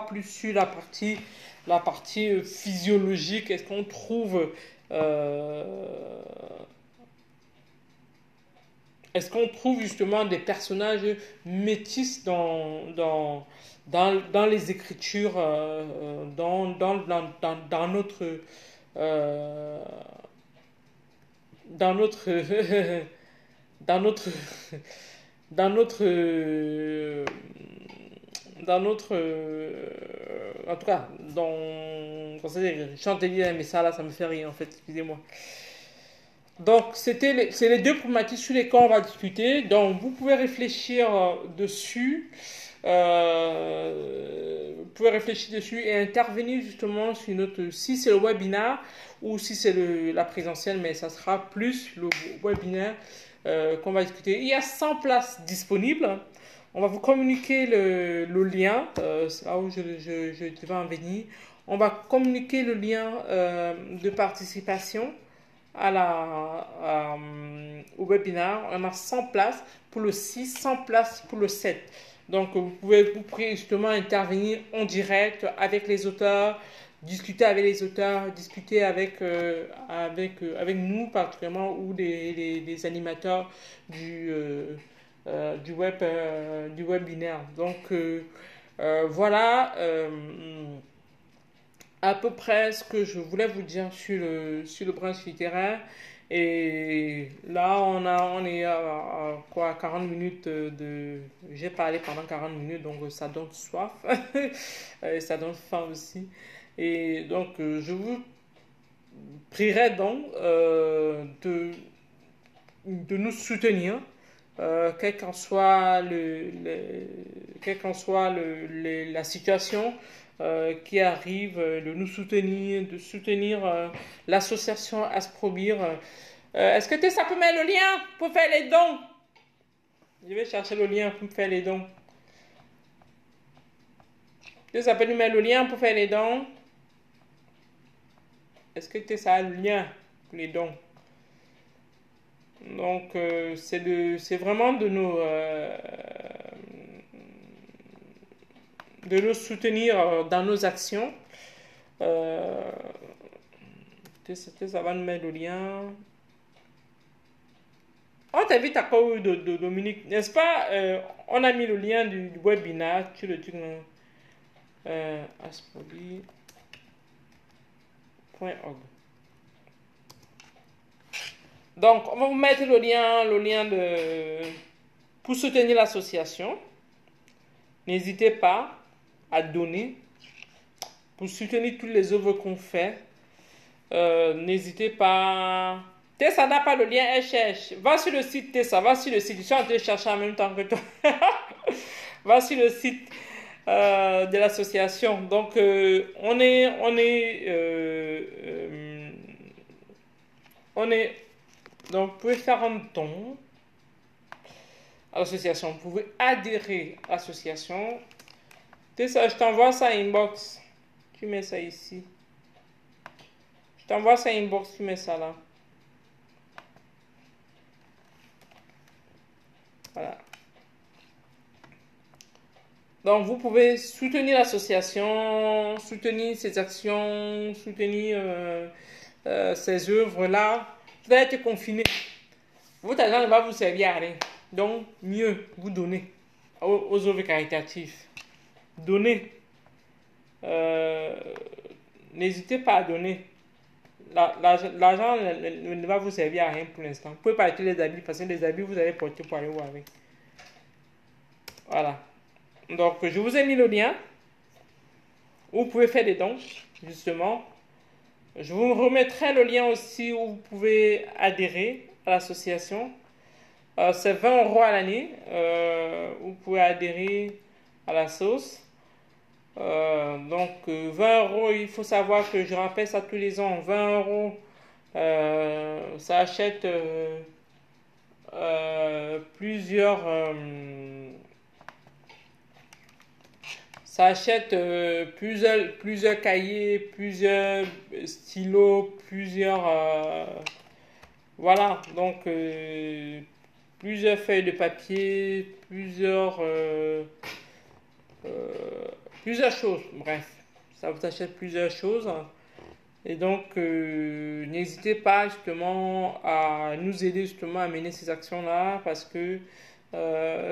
S1: plus sur la partie physiologique. Est-ce qu'on trouve justement des personnages métis dans les écritures, dans notre dans notre dans notre dans notre dans notre en tout cas je suis en train de dire mais ça là ça me fait rire en fait, excusez-moi. Donc c'est les deux problématiques sur lesquelles on va discuter, donc vous pouvez réfléchir dessus. Vous pouvez réfléchir dessus et intervenir justement sur notre, si c'est le webinaire ou si c'est la présentielle, mais ça sera plus le webinaire qu'on va discuter. Il y a 100 places disponibles. On va vous communiquer le lien, c'est là où je vais en venir. On va communiquer le lien de participation au webinaire. On a 100 places pour le 6, 100 places pour le 7. Donc, vous pourrez justement intervenir en direct avec les auteurs, discuter avec les auteurs, discuter avec nous particulièrement ou des animateurs du webinaire. Donc, voilà. à peu près ce que je voulais vous dire sur le branche littéraire. Et là, on est à quoi, 40 minutes de... J'ai parlé pendant 40 minutes, donc ça donne soif. Et ça donne faim aussi. Et donc, je vous prierai donc de nous soutenir, quelle qu'en soit, quelle qu'en soit la situation qui arrive, de nous soutenir, de soutenir l'association Asprobir. Est-ce que ça peut mettre le lien pour faire les dons? Je vais chercher le lien pour faire les dons. Ça peut nous mettre le lien pour faire les dons? Est-ce que ça a le lien pour les dons? Donc, c'est vraiment de nous soutenir dans nos actions. Ça va nous mettre le lien. On t'invite à quoi de Dominique, n'est-ce pas? On a mis le lien du webinaire sur le truc. Asprobir.org. Donc, on va vous mettre le lien pour soutenir l'association. N'hésitez pas à donner pour soutenir toutes les œuvres qu'on fait. N'hésitez pas. Tessa n'a pas le lien, elle cherche. Va sur le site Tessa, va sur le site. Je suis en train de chercher en même temps que toi. Va sur le site de l'association. Donc, on est. Donc, vous pouvez faire un don à l'association. Vous pouvez adhérer à l'association. Tessa, je t'envoie ça inbox. Tu mets ça ici. Je t'envoie ça inbox, tu mets ça là. Voilà. Donc, vous pouvez soutenir l'association, soutenir ses actions, soutenir ces œuvres-là. Vous allez être confiné. Votre argent ne va vous servir à rien. Donc, mieux vous donner aux œuvres caritatives. Donnez. N'hésitez pas à donner. L'argent ne va vous servir à rien pour l'instant. Vous pouvez pas acheter les habits parce que les habits vous allez porter pour aller où avec. Voilà. Donc, je vous ai mis le lien où vous pouvez faire des dons, justement. Je vous remettrai le lien aussi où vous pouvez adhérer à l'association. C'est 20 € à l'année. Vous pouvez adhérer à la sauce. Donc, 20 €, il faut savoir que je rappelle ça tous les ans. 20 €, ça achète plusieurs... Ça achète plusieurs cahiers, plusieurs stylos, voilà, donc plusieurs feuilles de papier, plusieurs choses. Bref, ça vous achète plusieurs choses. Et donc, n'hésitez pas justement à nous aider justement à mener ces actions-là parce que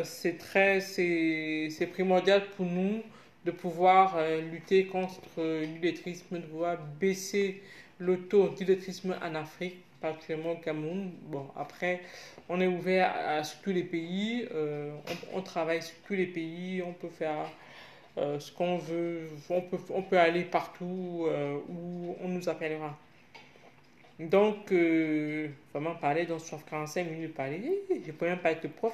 S1: c'est primordial pour nous de pouvoir lutter contre l'illettrisme, de pouvoir baisser le taux d'illettrisme en Afrique, particulièrement au Cameroun. Bon, après, on est ouvert sur tous les pays, on travaille sur tous les pays, on peut faire ce qu'on veut, on peut aller partout où on nous appellera. Donc, vraiment parler dans 45 minutes de parler, je peux même pas être prof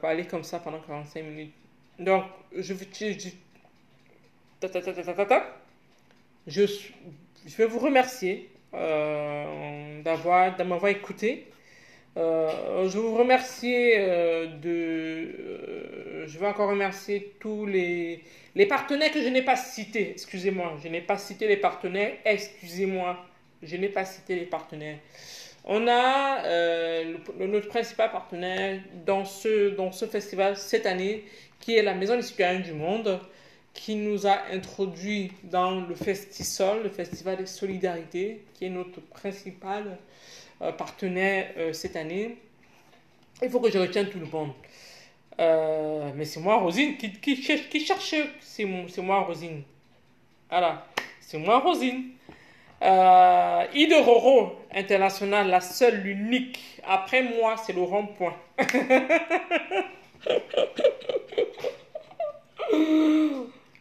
S1: parler comme ça pendant 45 minutes. Donc, je vais vous remercier de m'avoir écouté. Je vous remercie je vais encore remercier tous les partenaires que je n'ai pas cités. Excusez-moi, je n'ai pas cité les partenaires. Excusez-moi, je n'ai pas cité les partenaires. On a notre principal partenaire dans ce festival cette année, qui est la Maison des Citoyens du Monde, qui nous a introduit dans le Festisol, le Festival de Solidarité, qui est notre principal partenaire cette année. Il faut que je retienne tout le monde. Mais c'est moi, Rosine, qui cherche. C'est moi, Rosine. Voilà, c'est moi, Rosine. Ide Roro International, la seule, l'unique. Après moi, c'est le rond-point.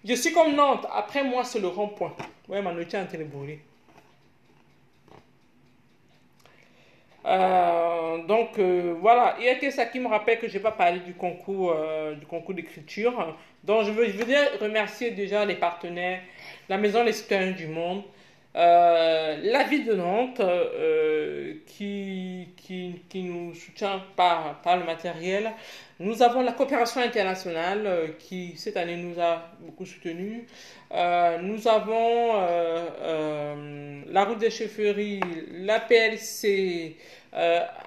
S1: Je suis comme Nantes. Après moi, c'est le rond-point. Ouais, ma notice est en train de brûler. Voilà, il y a que ça qui me rappelle que je n'ai pas parlé du concours d'écriture. Donc je veux dire remercier déjà les partenaires, la Maison des citoyens du monde, la ville de Nantes qui nous soutient par le matériel. Nous avons la coopération internationale qui cette année nous a beaucoup soutenus. Nous avons la route des chefferies, la PLC,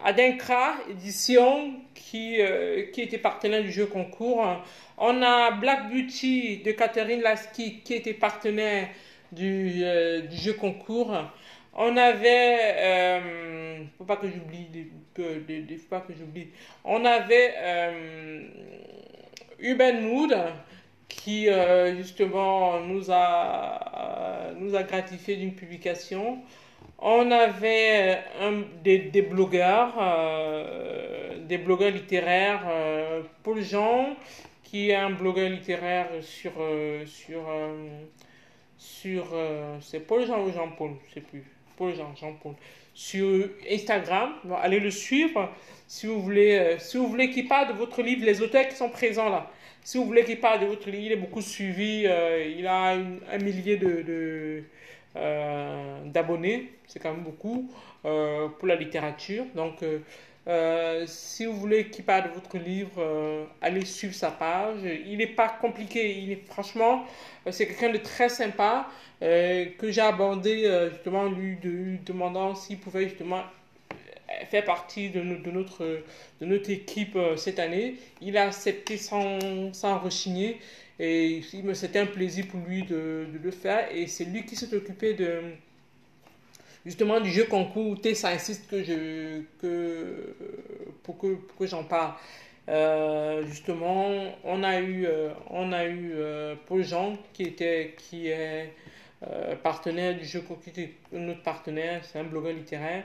S1: Adinkra Édition qui était partenaire du jeu concours. On a Black Beauty de Catherine Lasky qui était partenaire du jeu concours. On avait, faut pas que j'oublie, faut pas que j'oublie. On avait Urban Mood qui justement nous a gratifié d'une publication. On avait des blogueurs littéraires, Paul Jean, qui est un blogueur littéraire c'est Paul Jean ou Jean-Paul, je sais plus, Paul Jean, Jean-Paul, sur Instagram. Bon, allez le suivre si vous voulez qu'il parle de votre livre, les auteurs qui sont présents là. Si vous voulez qu'il parle de votre livre, il est beaucoup suivi, il a un millier d'abonnés, c'est quand même beaucoup pour la littérature. Donc, si vous voulez qu'il parle de votre livre, allez suivre sa page. Il n'est pas compliqué, franchement, c'est quelqu'un de très sympa que j'ai abordé justement lui demandant s'il pouvait justement faire partie de notre équipe cette année. Il a accepté sans rechigner et c'était un plaisir pour lui de le faire et c'est lui qui s'est occupé justement du jeu concours T, ça insiste pour que j'en parle. Justement, on a eu Paul Jean qui est partenaire du jeu concours, notre partenaire, c'est un blogueur littéraire.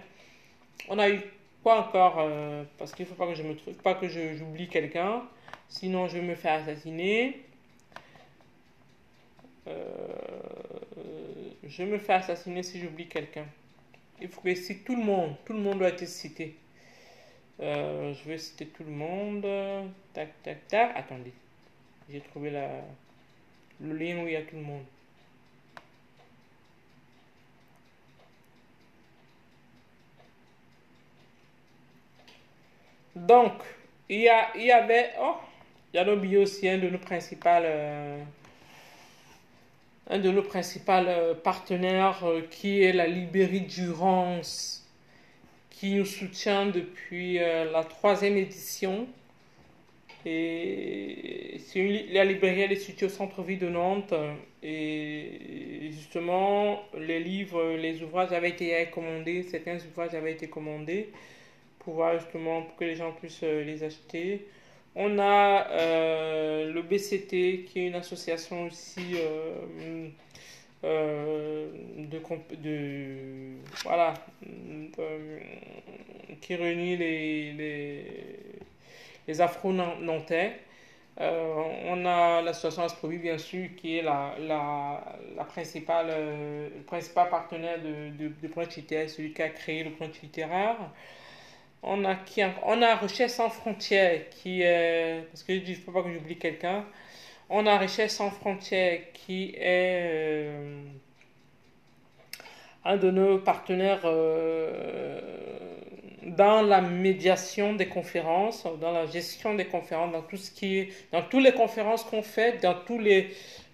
S1: On a eu quoi encore parce qu'il ne faut pas que je me trouve, pas que j'oublie quelqu'un, sinon je vais me faire assassiner. Je me fais assassiner si j'oublie quelqu'un. Il faut que je cite tout le monde. Tout le monde doit être cité. Je vais citer tout le monde. Tac, tac, tac. Attendez. J'ai trouvé le lien où il y a tout le monde. Donc, il y avait... Oh, il y a oublié aussi un de nos principaux partenaires qui est la librairie Durance, qui nous soutient depuis la 3e édition. Et la librairie elle est située au centre-ville de Nantes. Et justement, les livres, les ouvrages avaient été commandés, certains ouvrages avaient été commandés pour que les gens puissent les acheter. On a le BCT qui est une association aussi voilà qui réunit les Afro-Nantais. On a l'association Asprovi bien sûr qui est le principal partenaire de Brunch littéraire, celui qui a créé le Brunch littéraire. On a Recherche sans frontières qui est, parce que je dis, il ne faut pas que j'oublie quelqu'un. On a Recherche sans frontières qui est un de nos partenaires dans la médiation des conférences, dans la gestion des conférences, dans toutes les conférences qu'on fait, dans tous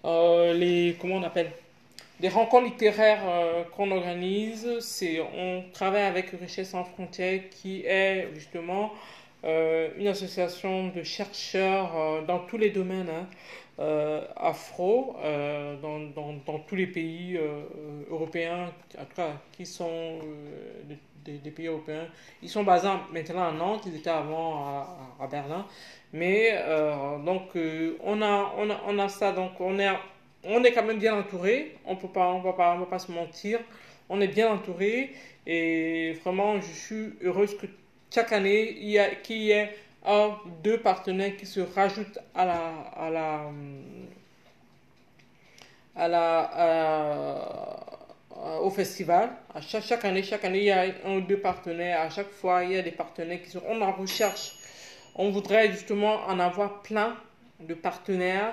S1: comment on appelle, des rencontres littéraires qu'on organise. On travaille avec Recherche sans frontières qui est justement une association de chercheurs dans tous les domaines afro, dans tous les pays européens, en tout cas qui sont des pays européens. Ils sont basés maintenant à Nantes, ils étaient avant à Berlin. Mais donc on a ça, donc on on est quand même bien entouré. On va pas se mentir. On est bien entouré. Et vraiment, je suis heureuse que chaque année, qu'il y ait un, deux partenaires qui se rajoutent au festival. Chaque année, il y a un ou deux partenaires. À chaque fois, il y a des partenaires qui sont on en recherche. On voudrait justement en avoir plein de partenaires.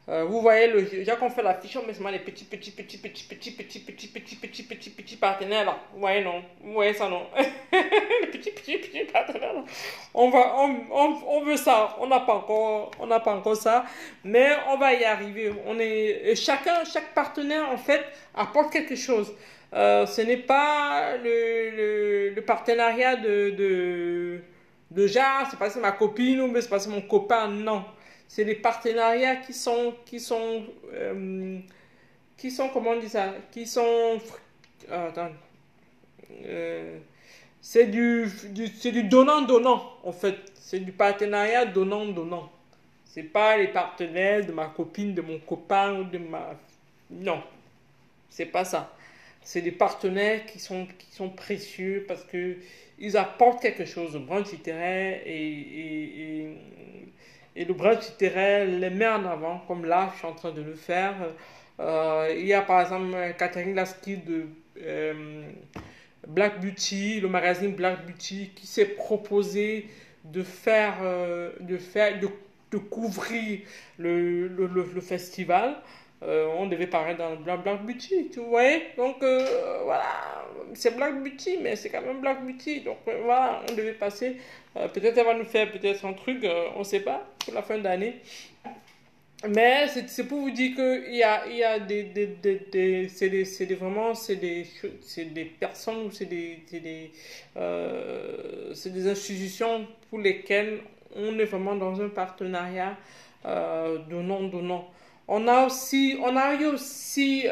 S1: Vous voyez, déjà qu'on fait l'affiche, on met seulement les petits partenaires là. Vous voyez, non? Vous voyez ça, non? Les petits partenaires là. On veut ça. On n'a pas encore ça. Mais on va y arriver. Chaque partenaire, en fait, apporte quelque chose. Ce n'est pas le partenariat de genre, c'est pas c'est ma copine ou c'est pas c'est mon copain, non. C'est des partenariats comment on dit ça, attends, euh, c'est du donnant-donnant, en fait. C'est du partenariat donnant-donnant. C'est pas les partenaires de ma copine, de mon copain ou de ma... Non, c'est pas ça. C'est des partenaires qui sont précieux parce que ils apportent quelque chose au brunch littéraire et le brunch littéraire les met en avant, comme là, je suis en train de le faire. Il y a par exemple Catherine Lasky de Black Beauty, le magazine Black Beauty, qui s'est proposé de couvrir le festival. On devait parler dans Black Beauty, tu vois. Donc voilà, c'est Black Beauty, mais c'est quand même Black Beauty. Donc voilà, on devait passer. Peut-être elle va nous faire peut-être un truc, on ne sait pas, pour la fin d'année. Mais c'est pour vous dire il y a vraiment, c'est des personnes ou c'est des institutions pour lesquelles on est vraiment dans un partenariat donnant-donnant. On a eu aussi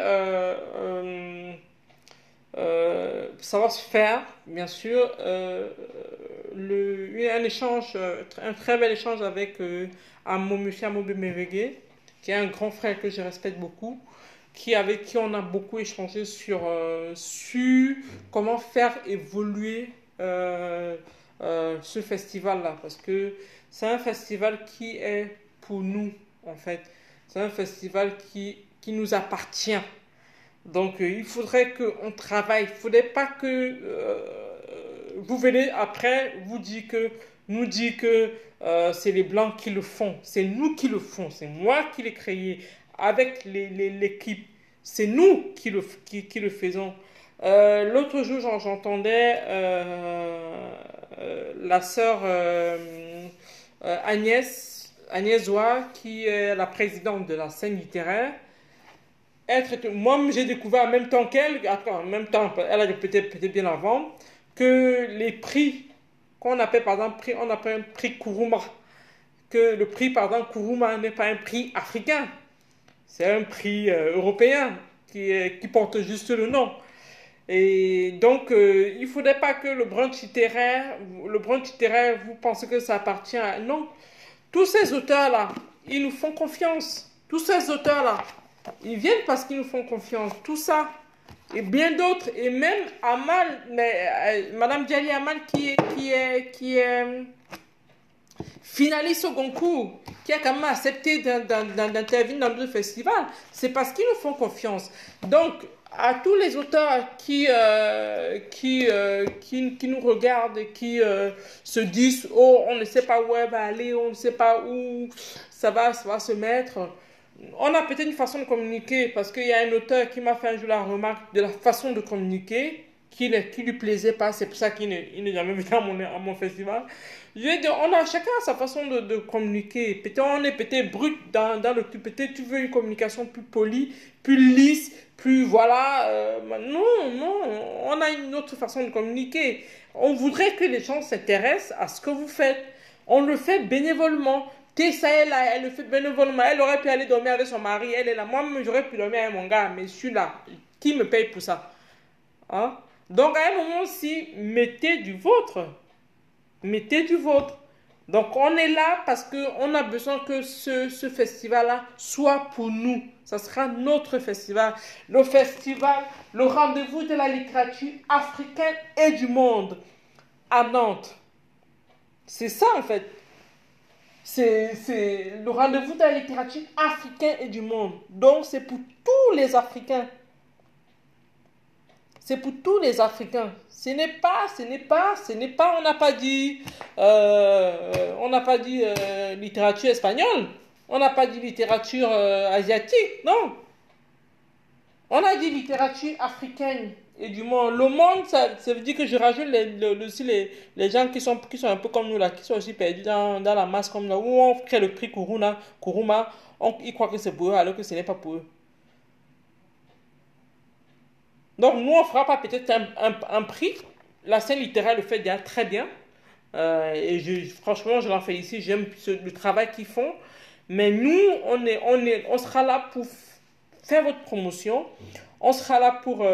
S1: savoir se faire, bien sûr, un échange, un très bel échange avec Monsieur Amobe Mevegue, qui est un grand frère que je respecte beaucoup, avec qui on a beaucoup échangé sur comment faire évoluer ce festival-là, parce que c'est un festival qui est pour nous, en fait. C'est un festival qui nous appartient. Donc, il faudrait qu'on travaille. Il ne faudrait pas que vous venez après, nous dit que c'est les Blancs qui le font. C'est nous qui le font. C'est moi qui l'ai créé avec l'équipe. C'est nous qui le faisons. L'autre jour, j'entendais la sœur Agnès Zoua, qui est la présidente de la scène littéraire. Moi, j'ai découvert en même temps qu'elle, en même temps, elle a peut-être bien avant, que les prix qu'on appelle par exemple, on appelle un prix Kuruma, que le prix par exemple Kuruma n'est pas un prix africain, c'est un prix européen qui porte juste le nom. Et donc, il ne faudrait pas que le brunch littéraire, vous pensez que ça appartient à... Non, tous ces auteurs-là, ils nous font confiance. Tous ces auteurs-là, ils viennent parce qu'ils nous font confiance. Tout ça. Et bien d'autres. Et même Amal, Madame Diali Amal qui est finaliste au concours, qui a quand même accepté d'intervenir dans le festival. C'est parce qu'ils nous font confiance. Donc, à tous les auteurs qui nous regardent et qui se disent « Oh, on ne sait pas où elle va aller, on ne sait pas où ça va se mettre », on a peut-être une façon de communiquer parce qu'il y a un auteur qui m'a fait un jour la remarque de la façon de communiquer qui lui plaisait pas, c'est pour ça qu'il n'est jamais venu à mon festival. Je vais dire, on a chacun sa façon de communiquer. Peut-être on est peut-être brut dans le truc, peut-être tu veux une communication plus polie, plus lisse, plus voilà. Non, on a une autre façon de communiquer. On voudrait que les gens s'intéressent à ce que vous faites. On le fait bénévolement. Tessa, elle le fait bénévolement. Elle aurait pu aller dormir avec son mari. Elle est là. Moi, j'aurais pu dormir avec mon gars. Mais je suis là. Qui me paye pour ça? Hein? Donc, à un moment aussi, mettez du vôtre. Mettez du vôtre. Donc, on est là parce qu'on a besoin que ce festival-là soit pour nous. Ça sera notre festival. Le festival, le rendez-vous de la littérature africaine et du monde à Nantes. C'est ça, en fait. C'est le rendez-vous de la littérature africaine et du monde. Donc, c'est pour tous les Africains. C'est pour tous les Africains. On n'a pas dit littérature espagnole. On n'a pas dit littérature asiatique. Non. On a dit littérature africaine et du monde. Le monde, ça veut dire que je rajoute aussi les gens qui sont un peu comme nous là, qui sont aussi perdus dans la masse comme là, où on crée le prix Kuruma, ils croient que c'est pour eux alors que ce n'est pas pour eux. Donc nous, on fera pas peut-être un prix. La scène littéraire le fait déjà très bien. Franchement, je l'en félicite. J'aime le travail qu'ils font. Mais nous, on sera là pour faire votre promotion. On sera là pour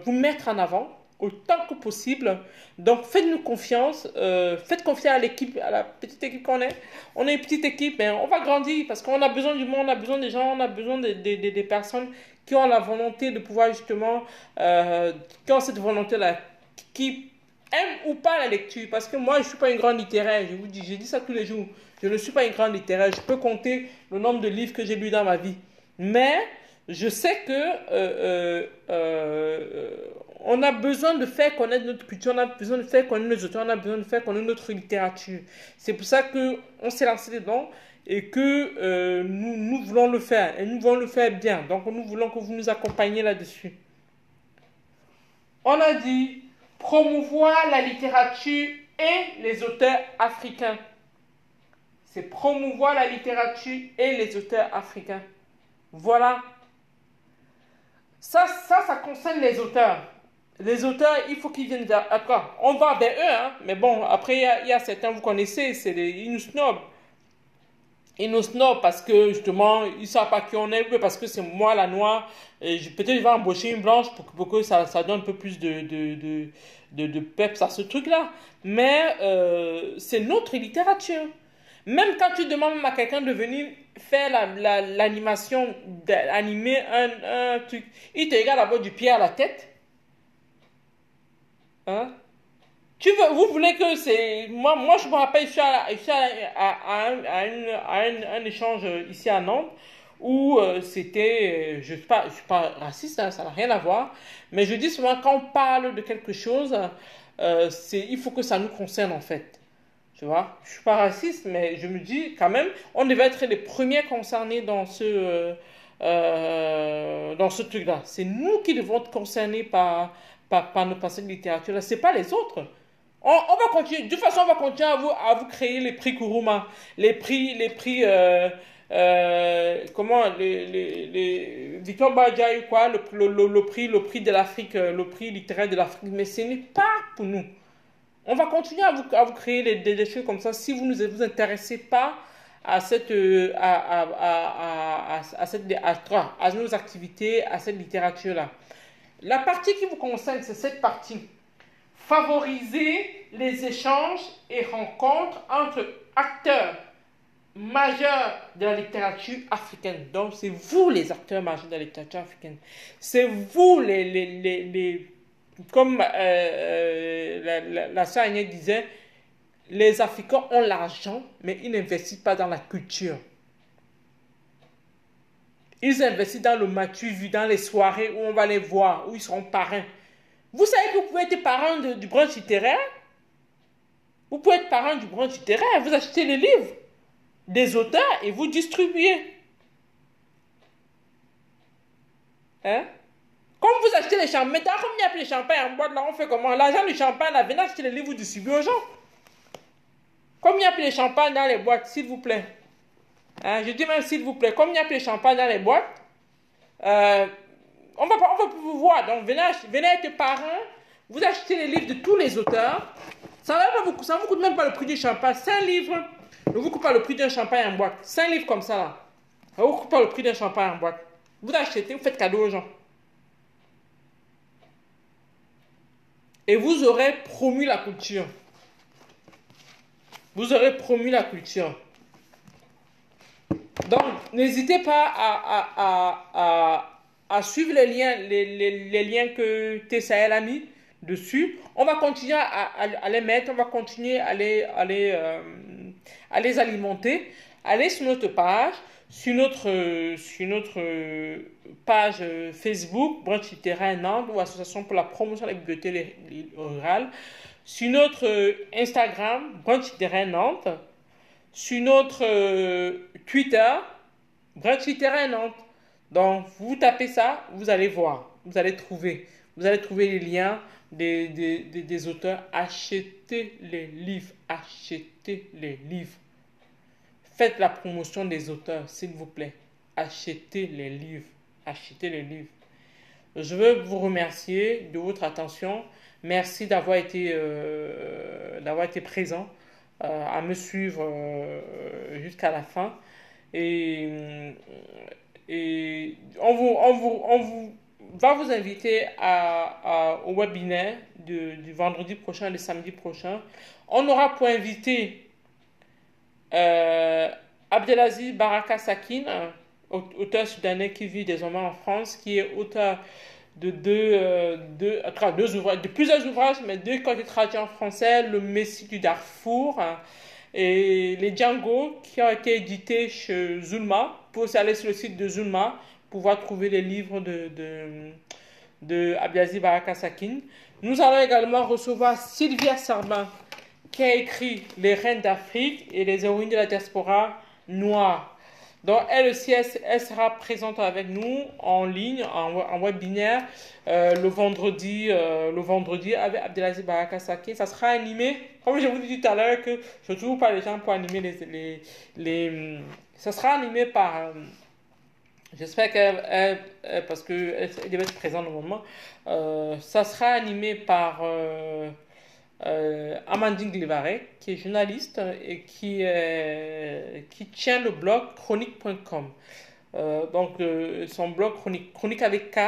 S1: vous mettre en avant autant que possible. Donc faites-nous confiance. Faites confiance à l'équipe, à la petite équipe qu'on est. On est une petite équipe, mais on va grandir parce qu'on a besoin du monde, on a besoin des gens, on a besoin des personnes qui ont la volonté de pouvoir justement, qui ont cette volonté-là, qui aiment ou pas la lecture. Parce que moi, je ne suis pas une grande littéraire, je vous dis, je dis ça tous les jours. Je ne suis pas une grande littéraire, je peux compter le nombre de livres que j'ai lus dans ma vie. Mais je sais que on a besoin de faire connaître notre culture, on a besoin de faire connaître nos auteurs, on a besoin de faire connaître notre littérature. C'est pour ça qu'on s'est lancé dedans et que nous voulons le faire. Et nous voulons le faire bien. Donc nous voulons que vous nous accompagniez là-dessus. On a dit promouvoir la littérature et les auteurs africains. C'est promouvoir la littérature et les auteurs africains. Voilà. Ça concerne les auteurs. Les auteurs, il faut qu'ils viennent d'accord. On va vers eux, hein. Mais bon, après, il y a certains, vous connaissez, ils nous snobent. Ils nous snobent parce que, justement, ils ne savent pas qui on est, parce que c'est moi la noire. Peut-être je vais embaucher une blanche pour que ça donne un peu plus de peps à ce truc-là. Mais c'est notre littérature. Même quand tu demandes à quelqu'un de venir faire l'animation, d'animer un truc, il te regarde d'abord du pied à la tête. Hein? Vous voulez que c'est... Moi, je me rappelle, je suis à un échange ici à Nantes où c'était... Je ne suis pas raciste, hein, ça n'a rien à voir. Mais je dis souvent, quand on parle de quelque chose, il faut que ça nous concerne en fait. Tu vois, je suis pas raciste, mais je me dis quand même, on devait être les premiers concernés dans ce truc-là. C'est nous qui devons être concernés par nos passés de littérature. C'est pas les autres. On va continuer. De toute façon, on va continuer à vous créer les prix Kuruma, comment, les Victor Badja, quoi, le prix de l'Afrique, le prix littéraire de l'Afrique. Mais ce n'est pas pour nous. On va continuer à vous créer des choses comme ça si vous ne vous intéressez pas à nos activités, à cette littérature-là. La partie qui vous concerne, c'est cette partie. Favoriser les échanges et rencontres entre acteurs majeurs de la littérature africaine. Donc, c'est vous les acteurs majeurs de la littérature africaine. C'est vous comme la sœur Agnès disait, les Africains ont l'argent, mais ils n'investissent pas dans la culture. Ils investissent dans le matu-vu, dans les soirées où on va les voir, où ils seront parrains. Vous savez que vous pouvez être parrain du brunch littéraire? Vous pouvez être parrain du brunch littéraire, vous achetez les livres des auteurs et vous distribuez. Hein? Comme vous achetez les champagnes, mais comme il n'y a plus de champagne en boîte, là, on fait comment? L'argent du champagne, là, venez acheter les livres, vous distribuez aux gens. Comme il n'y a plus de champagne dans les boîtes, s'il vous plaît. Hein, je dis même s'il vous plaît, comme il n'y a plus de champagne dans les boîtes, on va vous voir. Donc, venez être parrain, vous achetez les livres de tous les auteurs. Ça ne vous coûte même pas le prix du champagne. 5 livres ne vous coûte pas le prix d'un champagne en boîte. 5 livres comme ça, là. Ça ne vous coûte pas le prix d'un champagne en boîte. Vous achetez, vous faites cadeau aux gens. Et vous aurez promu la culture. vous aurez promu la culture. Donc, n'hésitez pas à suivre les liens que Tessaël a mis dessus. On va continuer à les mettre, on va continuer à les alimenter. Allez sur notre page, sur notre page Facebook, Branche littéraire Nantes, ou Association pour la promotion de la bibliothèque rurale. Sur notre Instagram, Branche littéraire Nantes. Sur notre Twitter, Branche littéraire Nantes. Donc, vous tapez ça, vous allez voir, vous allez trouver les liens des auteurs. Achetez les livres, achetez les livres. Faites la promotion des auteurs, s'il vous plaît. Achetez les livres, achetez les livres. Je veux vous remercier de votre attention. Merci d'avoir été présent, à me suivre jusqu'à la fin. Et, on va vous inviter au webinaire du vendredi prochain, le samedi prochain. On aura pour invité Abdelaziz Baraka Sakine, auteur soudanais qui vit désormais en France, qui est auteur de plusieurs ouvrages, mais deux qui ont été traduits en français, Le Messie du Darfour et Les Django, qui ont été édités chez Zulma. Vous pouvez aller sur le site de Zulma pour pouvoir trouver les livres de Abdelaziz Baraka Sakine. Nous allons également recevoir Sylvia Sarbin, qui a écrit Les Reines d'Afrique et les héroïnes de la diaspora noire. Donc elle aussi, elle sera présente avec nous en ligne, en webinaire, le vendredi avec Abdelaziz Baraka Sakine. Ça sera animé, comme je vous ai dit tout à l'heure, que je ne trouve pas les gens pour animer ça sera animé par... J'espère qu'elle, parce qu'elle devait être présente au moment, ça sera animé par Amandine Glivarek, qui est journaliste et qui tient le blog chronique.com. Donc, son blog chronique avec K,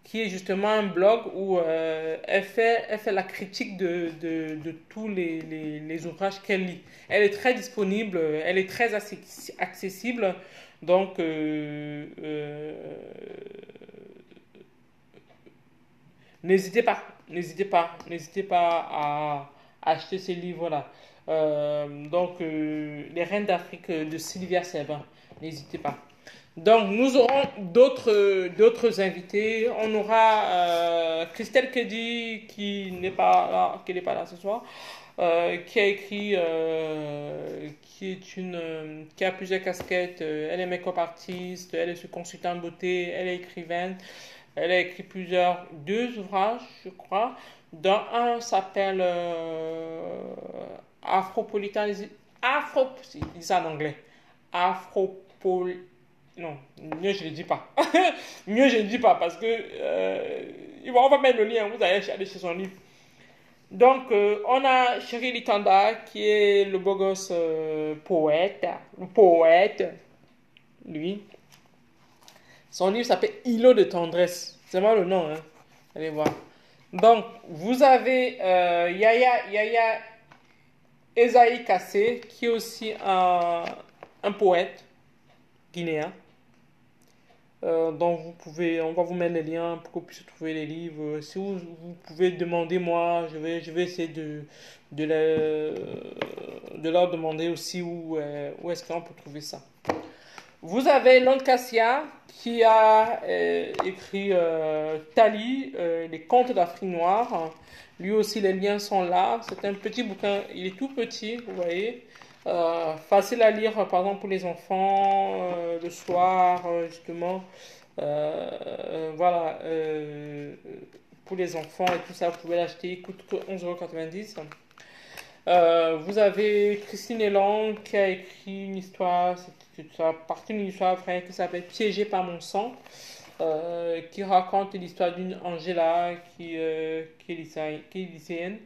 S1: qui est justement un blog où elle fait la critique de tous les ouvrages qu'elle lit. Elle est très disponible, elle est très accessible. Donc, n'hésitez pas à acheter ces livres-là. Les Reines d'Afrique de Sylvia Sarbin, n'hésitez pas. Donc, nous aurons d'autres invités. On aura Christelle Kedi qui n'est pas là ce soir. Qui a écrit, qui a plusieurs casquettes. Elle est make-up artiste, elle est consultante beauté, elle est écrivaine. Elle a écrit deux ouvrages, je crois. Dans un s'appelle Afropolitan, il dit ça en anglais. Afropol, non, mieux je ne le dis pas. Mieux je ne le dis pas parce que on va mettre le lien, vous allez aller chez son livre. Donc, on a Chéri Litanda qui est le beau gosse poète, lui. Son livre s'appelle Îlot de tendresse. C'est mal le nom, hein. Allez voir. Donc, vous avez Yaya Esaïe Kassé, qui est aussi un poète guinéen. Donc, on va vous mettre les liens pour que vous puissiez trouver les livres. Si vous pouvez demander, moi, je vais essayer de leur demander aussi où est-ce qu'on peut trouver ça. Vous avez Lone Cassia qui a écrit Tali, les contes d'Afrique noire. Lui aussi, les liens sont là. C'est un petit bouquin, il est tout petit, vous voyez. Facile à lire, par exemple, pour les enfants, le soir, justement. Voilà, pour les enfants et tout ça, vous pouvez l'acheter, il coûte que 11,90 €. Vous avez Christine Elan qui a écrit une histoire, ça partie d'une histoire vraie qui s'appelle Piégée par mon sang, qui raconte l'histoire d'une Angela qui est lycéenne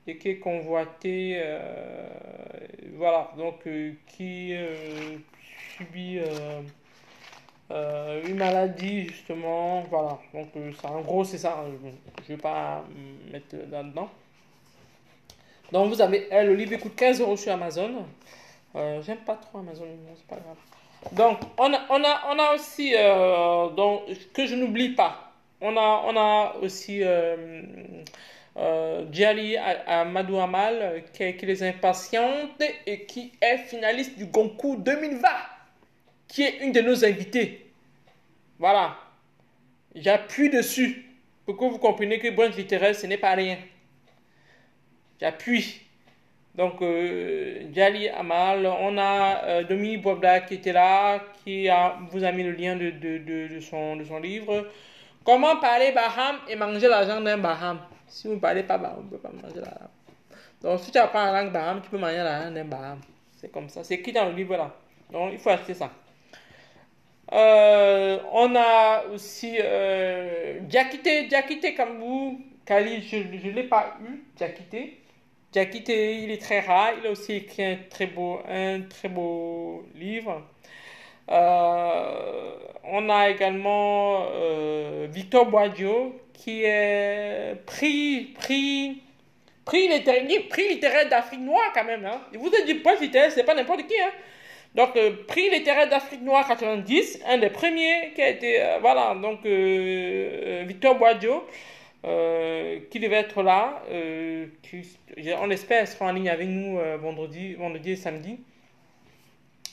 S1: et qui est convoitée, voilà, donc qui subit une maladie justement, voilà, donc ça, en gros c'est ça, je vais pas mettre là-dedans. Donc vous avez, le livre coûte 15 € sur Amazon. J'aime pas trop Amazon, mais c'est pas grave. Donc on a aussi, donc, que je n'oublie pas, on a aussi Djali Amadou Amal qui les impatiente et qui est finaliste du Goncourt 2020, qui est une de nos invitées. Voilà, j'appuie dessus pour que vous compreniez que branche littéraire, ce n'est pas rien. J'appuie. Donc, Djali Amal, on a Dominique Bobda qui était là, vous a mis le lien de son livre. Comment parler Baham et manger l'argent d'un Baham? Si vous ne parlez pas Baham, vous ne pouvez pas manger l'argent. Donc, si tu apprends la langue Baham, tu peux manger l'argent d'un Baham. C'est comme ça. C'est écrit dans le livre là. Donc, il faut acheter ça. On a aussi Diakité Kambou Kali, je ne l'ai pas eu, Diakité, il est très rare. Il a aussi écrit un très beau livre. On a également Victor Boadio qui est prix littéraire d'Afrique noire quand même. Hein. Je vous ai dit, prix littéraire, c'est pas n'importe qui. Hein. Donc, prix littéraire d'Afrique noire 90, un des premiers qui a été, voilà, donc Victor Boadio, qui devait être là, on espère, sera en ligne avec nous vendredi et samedi.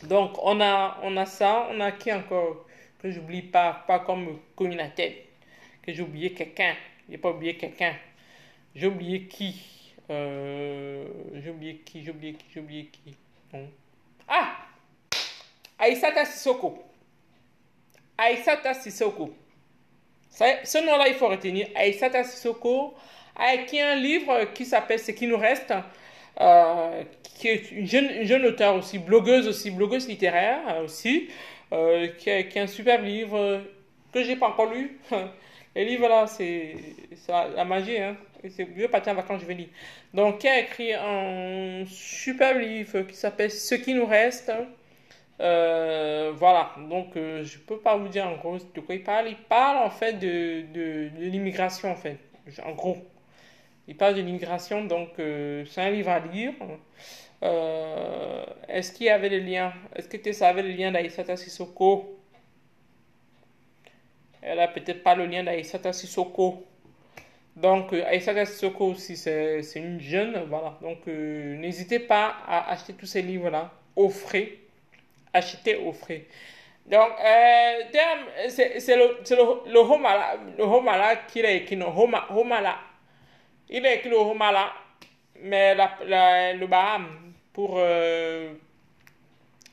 S1: Donc, on a ça, on a qui encore, que j'oublie pas comme communautaire, que j'ai oublié quelqu'un, j'ai pas oublié quelqu'un, j'ai oublié qui, j'ai oublié qui, non. Ah! Aïssata Sissoko. Aïssata Sissoko. Ce nom-là, il faut retenir. Aïssata Sissoko a écrit un livre qui s'appelle Ce qui nous reste, qui est une jeune auteure aussi, blogueuse littéraire aussi, qui a un super livre que j'ai pas encore lu. Les livres là, c'est la magie, hein. Je vais partir en vacances, je vais lire. Donc, qui a écrit un super livre qui s'appelle Ce qui nous reste. Voilà, donc je peux pas vous dire en gros de quoi il parle. Il parle en fait de l'immigration en fait, en gros. Il parle de l'immigration, donc c'est un livre à lire. Est-ce qu'il y avait le lien? Est-ce que tu savais le lien d'Aïssata Sissoko? Elle a peut-être pas le lien d'Aïssata Sissoko. Donc Aïssata Sissoko aussi, c'est une jeune, voilà. Donc n'hésitez pas à acheter tous ces livres-là au frais. Acheter au frais. Donc, c'est le Homala qui a écrit, non, Homala. Il a écrit le Homala, mais le Baham, pour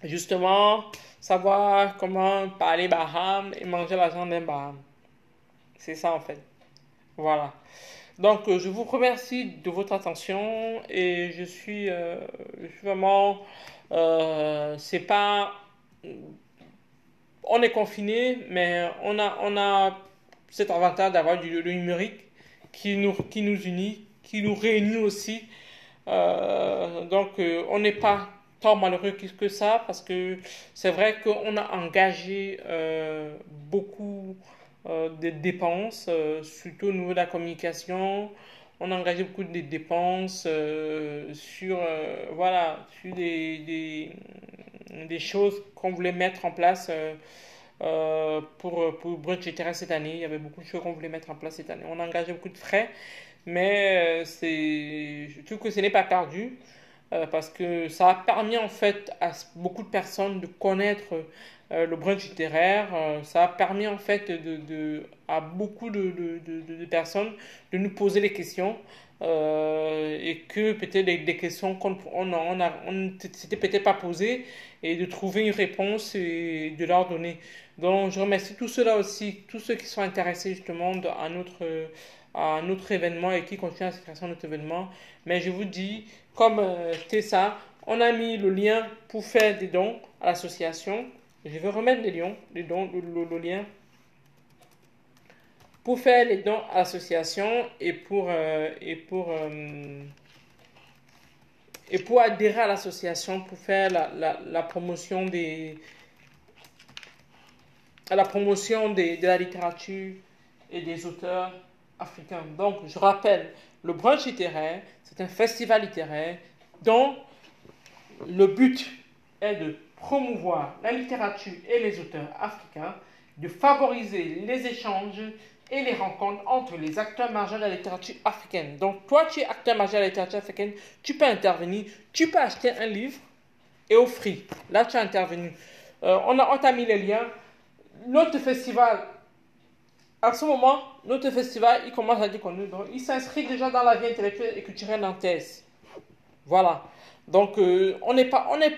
S1: justement savoir comment parler Baham et manger l'argent d'un Baham. C'est ça en fait. Voilà. Donc, je vous remercie de votre attention et je suis vraiment. C'est pas. On est confiné, mais on a cet avantage d'avoir le numérique qui nous unit, qui nous réunit aussi. Donc, on n'est pas tant malheureux que ça parce que c'est vrai qu'on a engagé beaucoup de dépenses, surtout au niveau de la communication. On a engagé beaucoup de dépenses sur, voilà, sur des choses qu'on voulait mettre en place pour Brunch etc. cette année. Il y avait beaucoup de choses qu'on voulait mettre en place cette année. On a engagé beaucoup de frais, mais je trouve que ce n'est pas perdu. Parce que ça a permis en fait à beaucoup de personnes de connaître le brunch littéraire. Ça a permis en fait à beaucoup de personnes de nous poser des questions et que peut-être des questions qu'on ne s'était peut-être pas posées et de trouver une réponse et de leur donner. Donc je remercie tous ceux-là aussi, tous ceux qui sont intéressés justement à notre événement et qui continuent à s'intéresser à notre événement. Mais je vous dis, comme Tessa, on a mis le lien pour faire des dons à l'association. Je vais remettre le lien pour faire les dons à l'association et pour adhérer à l'association pour faire la promotion de la littérature et des auteurs africain. Donc, je rappelle, le brunch littéraire, c'est un festival littéraire dont le but est de promouvoir la littérature et les auteurs africains, de favoriser les échanges et les rencontres entre les acteurs majeurs de la littérature africaine. Donc, toi, tu es acteur majeur de la littérature africaine, tu peux intervenir, tu peux acheter un livre et offrir. Là, tu as intervenu. On t'a mis les liens. Notre festival, à ce moment, notre festival, il commence à être connu. Donc, il s'inscrit déjà dans la vie intellectuelle et culturelle nantaise. Voilà. Donc, on n'est pas, on est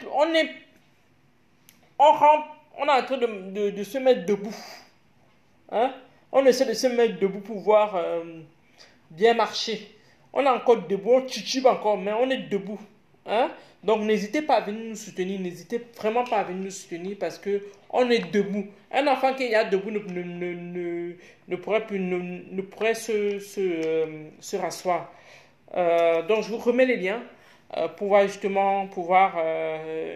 S1: en train de se mettre debout. Hein? On essaie de se mettre debout pour pouvoir bien marcher. On est encore debout, on titube encore, mais on est debout. Hein? Donc n'hésitez pas à venir nous soutenir, n'hésitez vraiment pas à venir nous soutenir parce que on est debout. Un enfant qui est debout ne pourrait plus ne pourrait se rasseoir. Donc je vous remets les liens pour justement pouvoir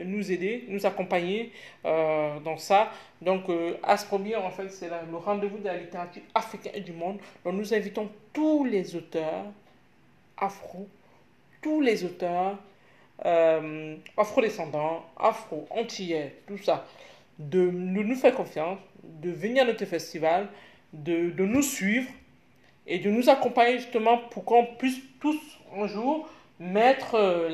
S1: nous aider, nous accompagner dans ça. Donc Asprobie, en fait, c'est le rendez-vous de la littérature africaine et du monde. Donc nous invitons tous les auteurs afro, tous les auteurs afro-descendants, afro-antillais, tout ça, de nous faire confiance, de venir à notre festival, de nous suivre et de nous accompagner justement pour qu'on puisse tous un jour mettre,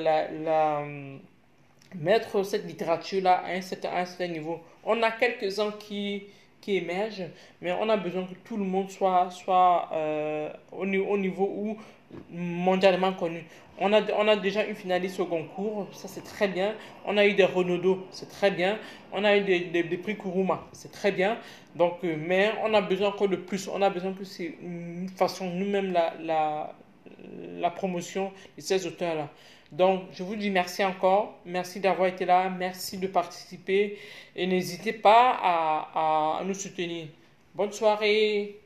S1: mettre cette littérature-là à un certain niveau. On a quelques-uns qui émergent, mais on a besoin que tout le monde soit au niveau où mondialement connu. On a déjà une finaliste au concours, ça c'est très bien. On a eu des Renaudot, c'est très bien. On a eu des prix Kuruma, c'est très bien. Donc, mais on a besoin encore de plus. On a besoin que c'est une façon nous-mêmes la promotion de ces auteurs-là. Donc, je vous dis merci encore. Merci d'avoir été là. Merci de participer. Et n'hésitez pas à nous soutenir. Bonne soirée.